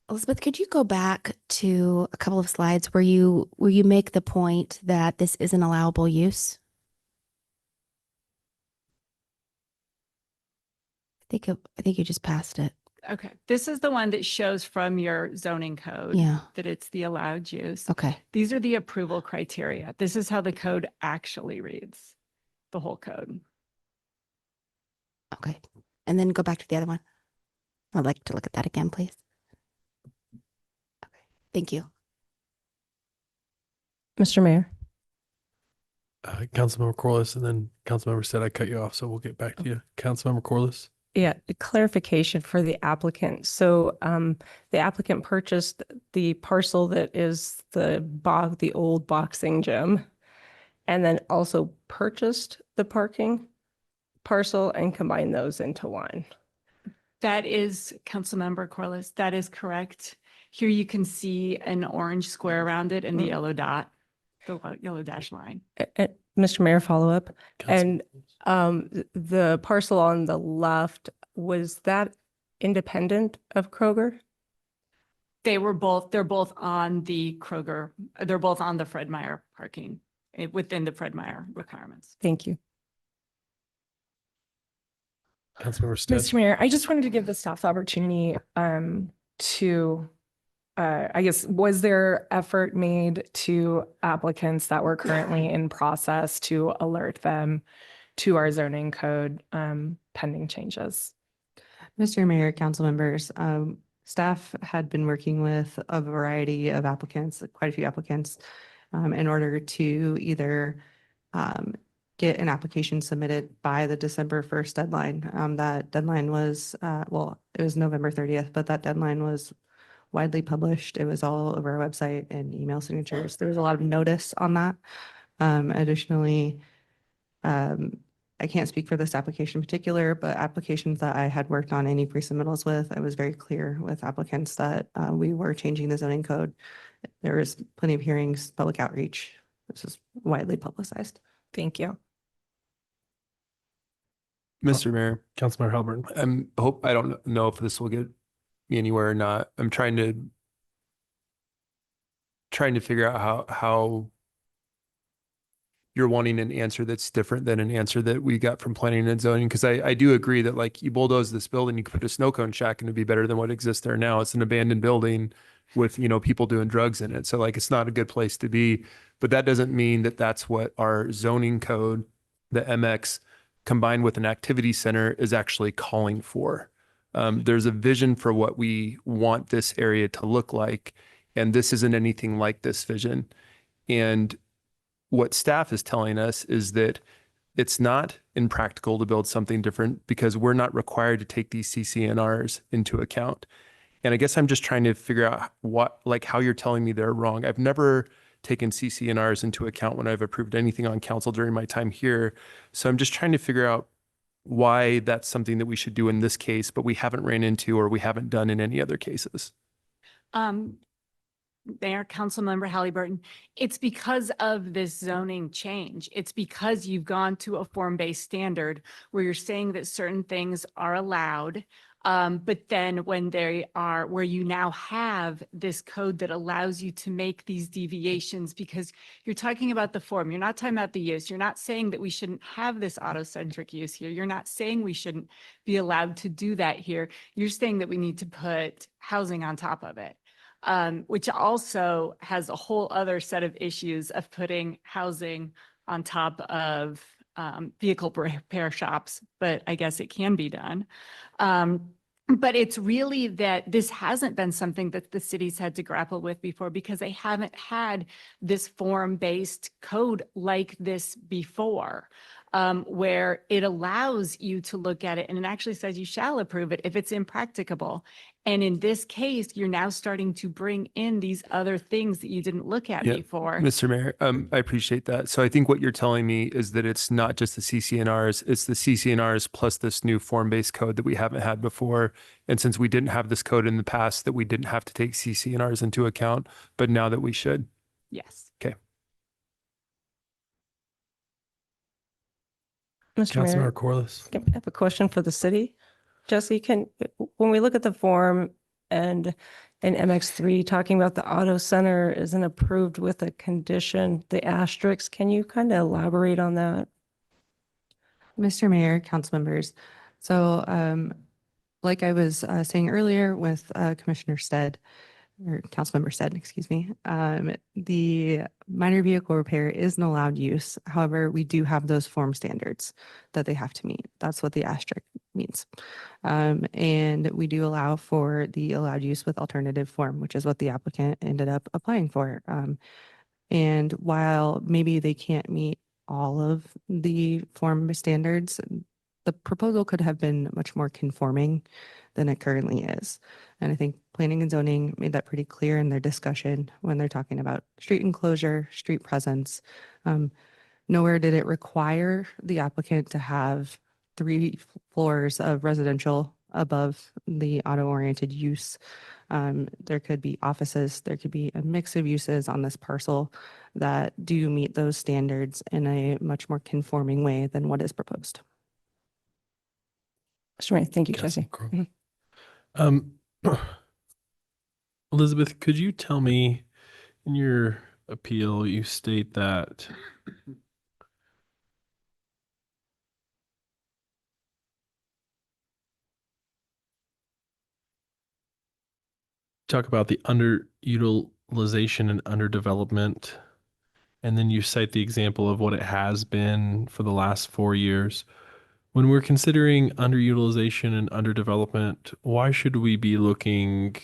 Elizabeth, could you go back to a couple of slides where you make the point that this is an allowable use? I think you just passed it. Okay, this is the one that shows from your zoning code Yeah. that it's the allowed use. Okay. These are the approval criteria. This is how the code actually reads, the whole code. Okay. And then go back to the other one. I'd like to look at that again, please. Okay. Thank you. Mr. Mayor? Councilmember Corliss, and then Councilmember Stead, I cut you off, so we'll get back to you. Councilmember Corliss? Yeah, a clarification for the applicant. So the applicant purchased the parcel that is the old boxing gym, and then also purchased the parking parcel and combined those into one. That is, Councilmember Corliss, that is correct. Here you can see an orange square around it and the yellow dot, the yellow dash line. Mr. Mayor, follow up. Council- And the parcel on the left, was that independent of Kroger? They're both on the Kroger, they're both on the Fred Meyer parking within the Fred Meyer requirements. Thank you. Councilmember Stead? Mr. Mayor, I just wanted to give the staff the opportunity to, I guess, was there effort made to applicants that were currently in process to alert them to our zoning code pending changes? Mr. Mayor, council members, staff had been working with a variety of applicants, quite a few applicants, in order to either get an application submitted by the December 1st deadline. That deadline was, well, it was November 30th, but that deadline was widely published. It was all over our website and email signatures. There was a lot of notice on that. Additionally, I can't speak for this application in particular, but applications that I had worked on any pre-submittals with, I was very clear with applicants that we were changing the zoning code. There was plenty of hearings, public outreach. This is widely publicized. Thank you. Mr. Mayor, Councilmember Halbert. I don't know if this will get me anywhere or not. I'm trying to figure out how you're wanting an answer that's different than an answer that we got from planning and zoning. Because I do agree that like you bulldoze this building, you could put a snow cone shack and it'd be better than what exists there now. It's an abandoned building with, people doing drugs in it. So like, it's not a good place to be, but that doesn't mean that that's what our zoning code, the MX, combined with an activity center is actually calling for. There's a vision for what we want this area to look like. And this isn't anything like this vision. And what staff is telling us is that it's not impractical to build something different because we're not required to take these CCNRs into account. And I guess I'm just trying to figure out how you're telling me they're wrong. I've never taken CCNRs into account when I've approved anything on council during my time here. So I'm just trying to figure out why that's something that we should do in this case, but we haven't ran into or we haven't done in any other cases. Mayor, Councilmember Halliburton, it's because of this zoning change. It's because you've gone to a form-based standard where you're saying that certain things are allowed. But then when where you now have this code that allows you to make these deviations, because you're talking about the form, you're not talking about the use. You're not saying that we shouldn't have this auto-centric use here. You're not saying we shouldn't be allowed to do that here. You're saying that we need to put housing on top of it. Which also has a whole other set of issues of putting housing on top of vehicle repair shops, but I guess it can be done. But it's really that this hasn't been something that the cities had to grapple with before because they haven't had this form-based code like this before. Where it allows you to look at it and it actually says you shall approve it if it's impracticable. And in this case, you're now starting to bring in these other things that you didn't look at before. Mr. Mayor, I appreciate that. So I think what you're telling me is that it's not just the CCNRs, it's the CCNRs plus this new form-based code that we haven't had before. And since we didn't have this code in the past, that we didn't have to take CCNRs into account, but now that we should. Yes. Okay. Mr. Mayor, Councilmember Corliss. I have a question for the city. Jesse, when we look at the form and in MX3 talking about the auto center isn't approved with a condition, the asterisk, can you kind of elaborate on that? Mr. Mayor, council members. So like I was saying earlier with Commissioner Stead, or Councilmember Stead, excuse me, the minor vehicle repair is an allowed use. However, we do have those form standards that they have to meet. That's what the asterisk means. And we do allow for the allowed use with alternative form, which is what the applicant ended up applying for. And while maybe they can't meet all of the form standards, the proposal could have been much more conforming than it currently is. And I think planning and zoning made that pretty clear in their discussion when they're talking about street enclosure, street presence. Nowhere did it require the applicant to have 3 floors of residential above the auto-oriented use. There could be offices, there could be a mix of uses on this parcel that do meet those standards in a much more conforming way than what is proposed. Mr. Mayor, thank you, Jesse. Elizabeth, could you tell me in your appeal, you state that talk about the underutilization and underdevelopment, and then you cite the example of what it has been for the last 4 years. When we're considering underutilization and underdevelopment, why should we be looking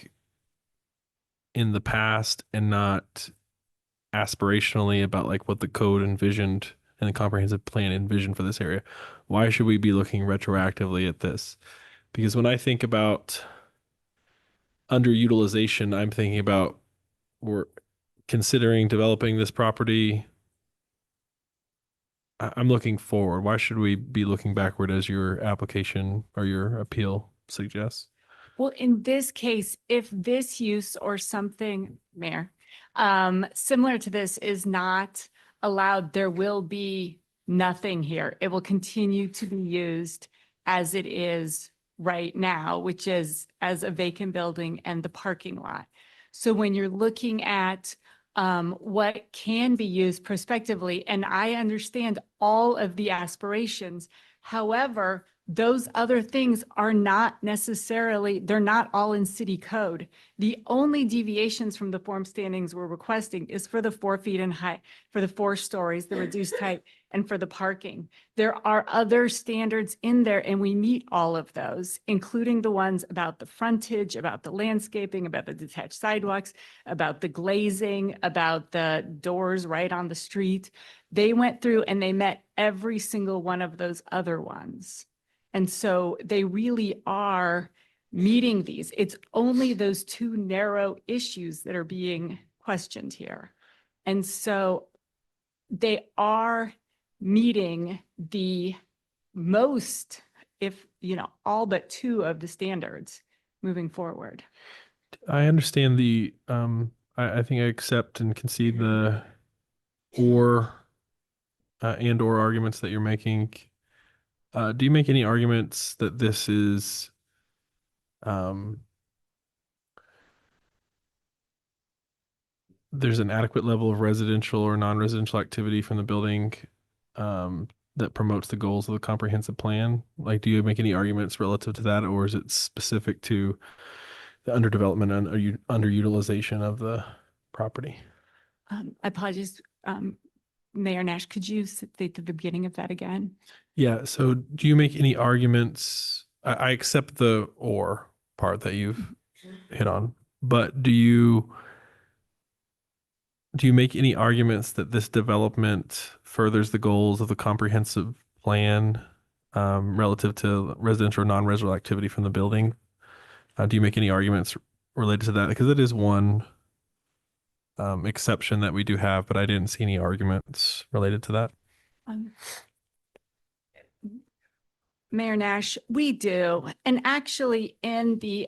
in the past and not aspirationally about like what the code envisioned and the comprehensive plan envisioned for this area. Why should we be looking retroactively at this? Because when I think about underutilization, I'm thinking about we're considering developing this property. I'm looking forward. Why should we be looking backward as your application or your appeal suggests? Well, in this case, if this use or something, Mayor, similar to this is not allowed, there will be nothing here. It will continue to be used as it is right now, which is as a vacant building and the parking lot. So when you're looking at what can be used prospectively, and I understand all of the aspirations, however, those other things are not necessarily, they're not all in city code. The only deviations from the form standings we're requesting is for the 4 feet in height, for the 4 stories, the reduced height, and for the parking. There are other standards in there, and we meet all of those, including the ones about the frontage, about the landscaping, about the detached sidewalks, about the glazing, about the doors right on the street. They went through and they met every single one of those other ones. And so they really are meeting these. It's only those 2 narrow issues that are being questioned here. And so they are meeting the most, if, all but 2 of the standards moving forward. I understand the, I think I accept and concede the or and or arguments that you're making. Do you make any arguments that this is there's an adequate level of residential or non-residential activity from the building that promotes the goals of the comprehensive plan? Like, do you make any arguments relative to that, or is it specific to the underdevelopment and underutilization of the property? I apologize, Mayor Nash, could you state the beginning of that again? Yeah. So do you make any arguments? I accept the or part that you've hit on, but do you make any arguments that this development furthers the goals of the comprehensive plan relative to residential or non-residential activity from the building? Do you make any arguments related to that? Because it is one exception that we do have, but I didn't see any arguments related to that. Mayor Nash, we do. And actually in the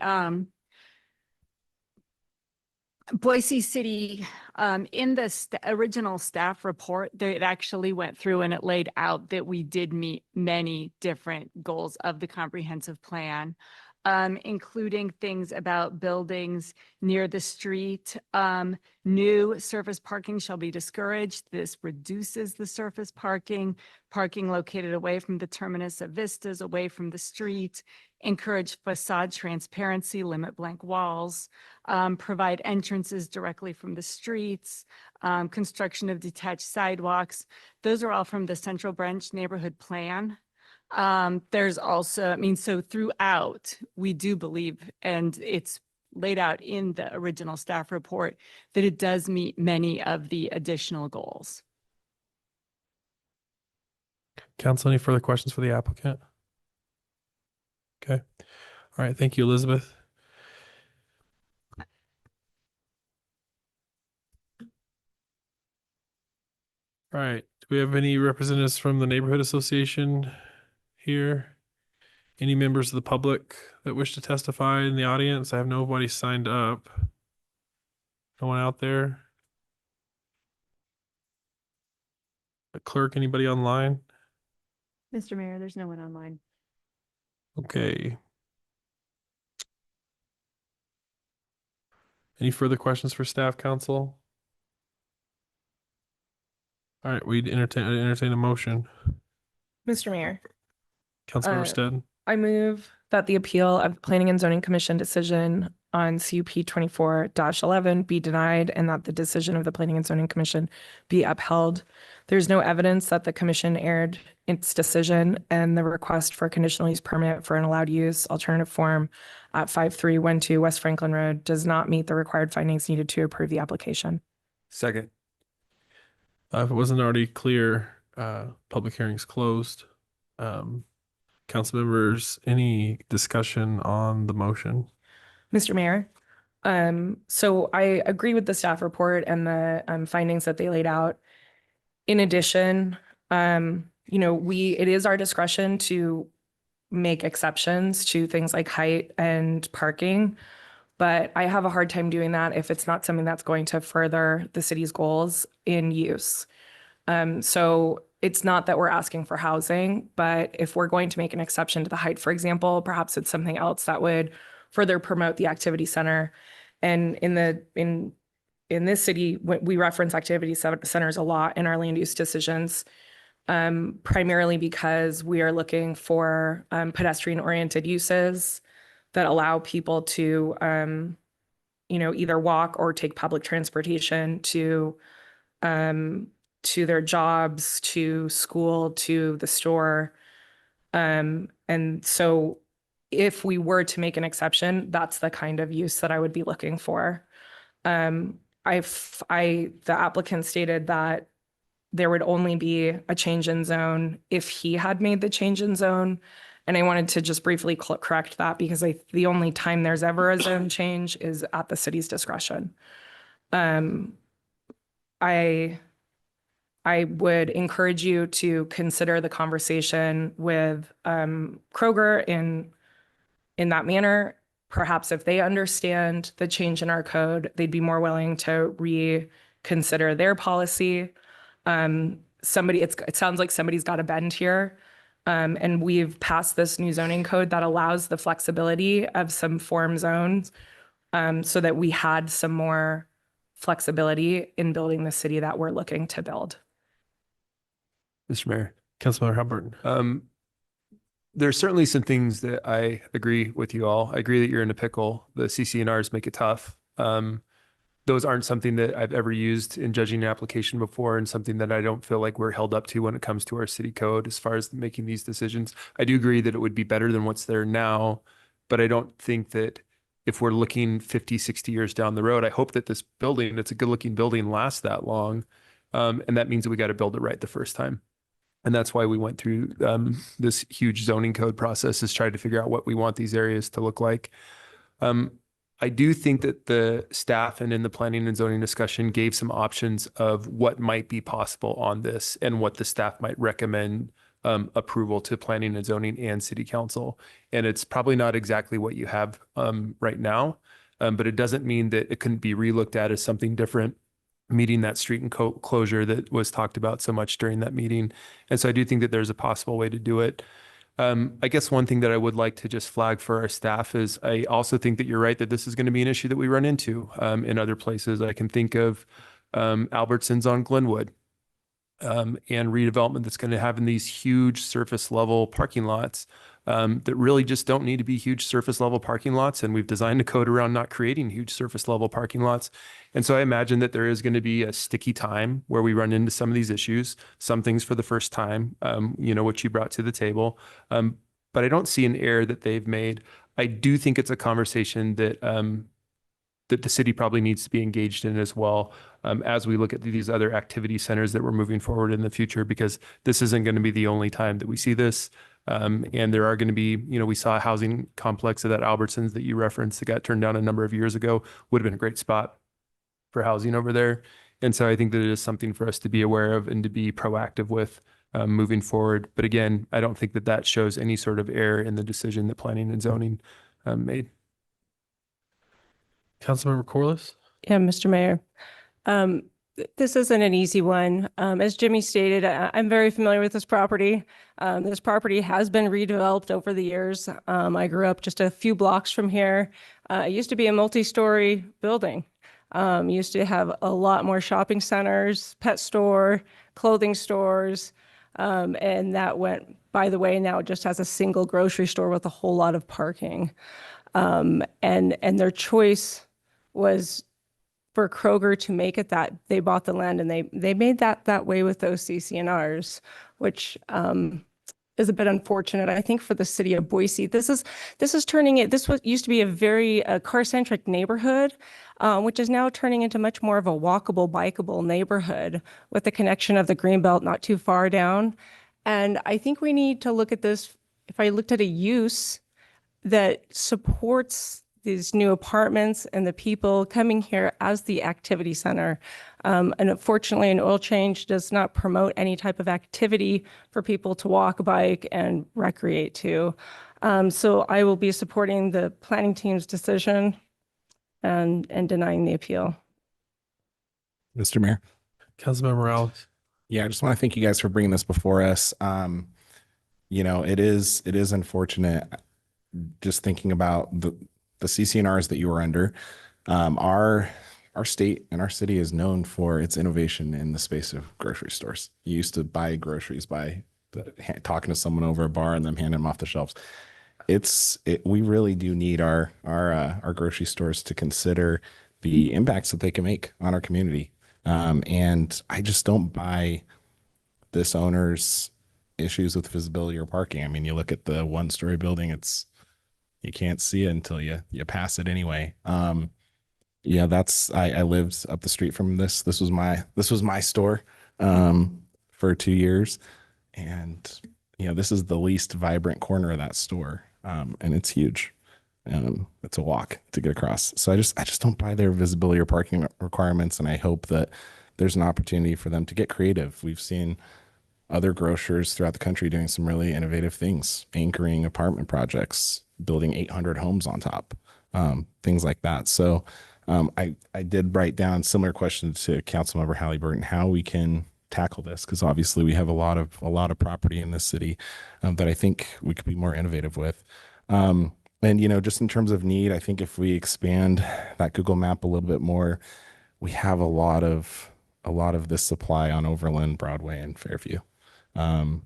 Boise City, in the original staff report, it actually went through and it laid out that we did meet many different goals of the comprehensive plan, including things about buildings near the street. New surface parking shall be discouraged. This reduces the surface parking located away from the terminus of vistas, away from the street, encourage facade transparency, limit blank walls, provide entrances directly from the streets, construction of detached sidewalks. Those are all from the Central Branch Neighborhood Plan. There's also, so throughout, we do believe, and it's laid out in the original staff report, that it does meet many of the additional goals. Council, any further questions for the applicant? Okay. All right. Thank you, Elizabeth. All right. Do we have any representatives from the neighborhood association here? Any members of the public that wish to testify in the audience? I have nobody signed up. No one out there? The clerk, anybody online? Mr. Mayor, there's no one online. Okay. Any further questions for staff, council? All right, we'd entertain a motion. Mr. Mayor, Councilmember Stead. I move that the appeal of the Planning and Zoning Commission decision on CUP 24-11 be denied and that the decision of the Planning and Zoning Commission be upheld. There's no evidence that the commission erred its decision, and the request for a conditional use permit for an allowed use alternative form at 5312 West Franklin Road does not meet the required findings needed to approve the application. Second. If it wasn't already clear, public hearing's closed. Council members, any discussion on the motion? Mr. Mayor, so I agree with the staff report and the findings that they laid out. In addition, it is our discretion to make exceptions to things like height and parking, but I have a hard time doing that if it's not something that's going to further the city's goals in use. So it's not that we're asking for housing, but if we're going to make an exception to the height, for example, perhaps it's something else that would further promote the activity center. And in this city, we reference activity centers a lot in our land use decisions, primarily because we are looking for pedestrian-oriented uses that allow people to, either walk or take public transportation to their jobs, to school, to the store. And so if we were to make an exception, that's the kind of use that I would be looking for. The applicant stated that there would only be a change in zone if he had made the change in zone. And I wanted to just briefly correct that because the only time there's ever a zone change is at the city's discretion. I would encourage you to consider the conversation with Kroger in that manner. Perhaps if they understand the change in our code, they'd be more willing to reconsider their policy. It sounds like somebody's got a bend here. And we've passed this new zoning code that allows the flexibility of some form zones so that we had some more flexibility in building the city that we're looking to build. Mr. Mayor. Councilmember Halberton. There's certainly some things that I agree with you all. I agree that you're in a pickle. The CCNRs make it tough. Those aren't something that I've ever used in judging an application before, and something that I don't feel like we're held up to when it comes to our city code as far as making these decisions. I do agree that it would be better than what's there now, but I don't think that if we're looking 50, 60 years down the road, I hope that this building, it's a good looking building, lasts that long. And that means that we got to build it right the first time. And that's why we went through this huge zoning code process, is trying to figure out what we want these areas to look like. I do think that the staff and in the planning and zoning discussion gave some options of what might be possible on this and what the staff might recommend approval to planning and zoning and city council. And it's probably not exactly what you have right now, but it doesn't mean that it couldn't be relooked at as something different, meeting that street and closure that was talked about so much during that meeting. And so I do think that there's a possible way to do it. I guess one thing that I would like to just flag for our staff is I also think that you're right that this is going to be an issue that we run into in other places. I can think of Albertsons on Glenwood and redevelopment that's going to have in these huge surface level parking lots that really just don't need to be huge surface level parking lots. And we've designed a code around not creating huge surface level parking lots. And so I imagine that there is going to be a sticky time where we run into some of these issues, some things for the first time, what you brought to the table. But I don't see an error that they've made. I do think it's a conversation that that the city probably needs to be engaged in as well as we look at these other activity centers that we're moving forward in the future, because this isn't going to be the only time that we see this. And there are going to be, we saw a housing complex of that Albertsons that you referenced that got turned down a number of years ago. Would have been a great spot for housing over there. And so I think that it is something for us to be aware of and to be proactive with moving forward. But again, I don't think that that shows any sort of error in the decision that planning and zoning made. Councilmember Corliss. Yeah, Mr. Mayor. This isn't an easy one. As Jimmy stated, I'm very familiar with this property. This property has been redeveloped over the years. I grew up just a few blocks from here. It used to be a multi-story building. Used to have a lot more shopping centers, pet store, clothing stores, and that went, by the way, now it just has a single grocery store with a whole lot of parking. And their choice was for Kroger to make it that. They bought the land and they made that way with those CCNRs, which is a bit unfortunate, I think, for the city of Boise. This is turning it, this was used to be a very car-centric neighborhood, which is now turning into much more of a walkable, bikeable neighborhood with the connection of the Greenbelt not too far down. And I think we need to look at this, if I looked at a use that supports these new apartments and the people coming here as the activity center. And unfortunately, an oil change does not promote any type of activity for people to walk, bike, and recreate to. So I will be supporting the planning team's decision and denying the appeal. Mr. Mayor. Councilmember Morales. Yeah, I just want to thank you guys for bringing this before us. You know, it is unfortunate just thinking about the CCNRs that you were under. Our state and our city is known for its innovation in the space of grocery stores. You used to buy groceries by talking to someone over a bar and them handing them off the shelves. We really do need our grocery stores to consider the impacts that they can make on our community. And I just don't buy this owner's issues with visibility or parking. I mean, you look at the one-story building, you can't see it until you pass it anyway. Yeah, I lived up the street from this. This was my store for 2 years. And this is the least vibrant corner of that store. And it's huge. It's a walk to get across. So I just don't buy their visibility or parking requirements. And I hope that there's an opportunity for them to get creative. We've seen other grocers throughout the country doing some really innovative things, anchoring apartment projects, building 800 homes on top, things like that. So I did write down similar questions to Councilmember Halliburton, how we can tackle this, because obviously we have a lot of property in this city that I think we could be more innovative with. And just in terms of need, I think if we expand that Google map a little bit more, we have a lot of this supply on Overland, Broadway, and Fairview. I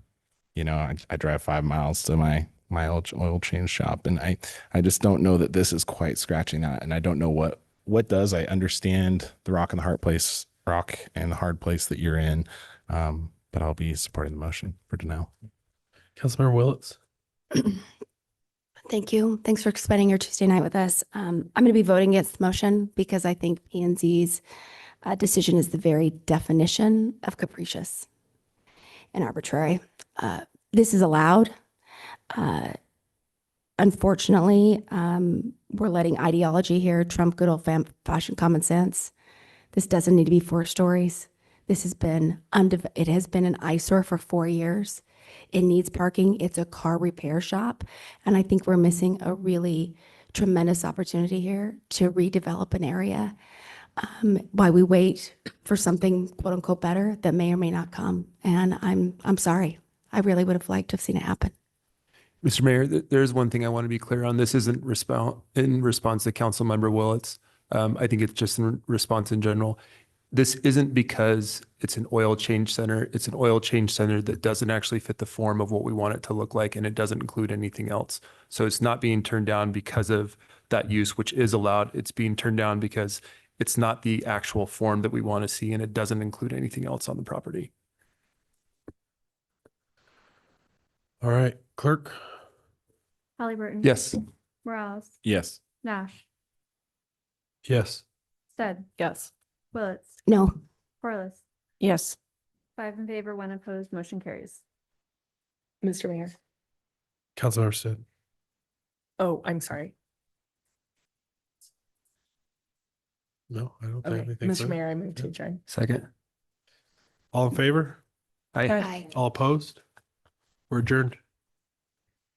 drive 5 miles to my oil change shop, and I just don't know that this is quite scratching that. And I don't know what does. I understand the rock and the hard place that you're in, but I'll be supporting the motion for denial. Councilmember Willetts. Thank you. Thanks for spending your Tuesday night with us. I'm going to be voting against the motion because I think P&Z's decision is the very definition of capricious and arbitrary. This is allowed. Unfortunately, we're letting ideology here trump good old fashioned common sense. This doesn't need to be 4 stories. This has been it has been an eyesore for 4 years. It needs parking. It's a car repair shop. And I think we're missing a really tremendous opportunity here to redevelop an area while we wait for something quote unquote better that may or may not come. And I'm sorry. I really would have liked to have seen it happen. Mr. Mayor, there's one thing I want to be clear on. This isn't in response to Councilmember Willetts. I think it's just in response in general. This isn't because it's an oil change center. It's an oil change center that doesn't actually fit the form of what we want it to look like, and it doesn't include anything else. So it's not being turned down because of that use, which is allowed. It's being turned down because it's not the actual form that we want to see, and it doesn't include anything else on the property. All right, clerk. Halliburton. Yes. Morales. Yes. Nash. Yes. Stead. Yes. Willetts. No. Corliss. Yes. 5 in favor, 1 opposed, motion carries. Mr. Mayor. Councilmember Stead. Oh, I'm sorry. No, I don't Okay, have anything. Mr. further. Mayor, I move to adjourn. Second. All in favor? Aye. Aye. All opposed? We're adjourned.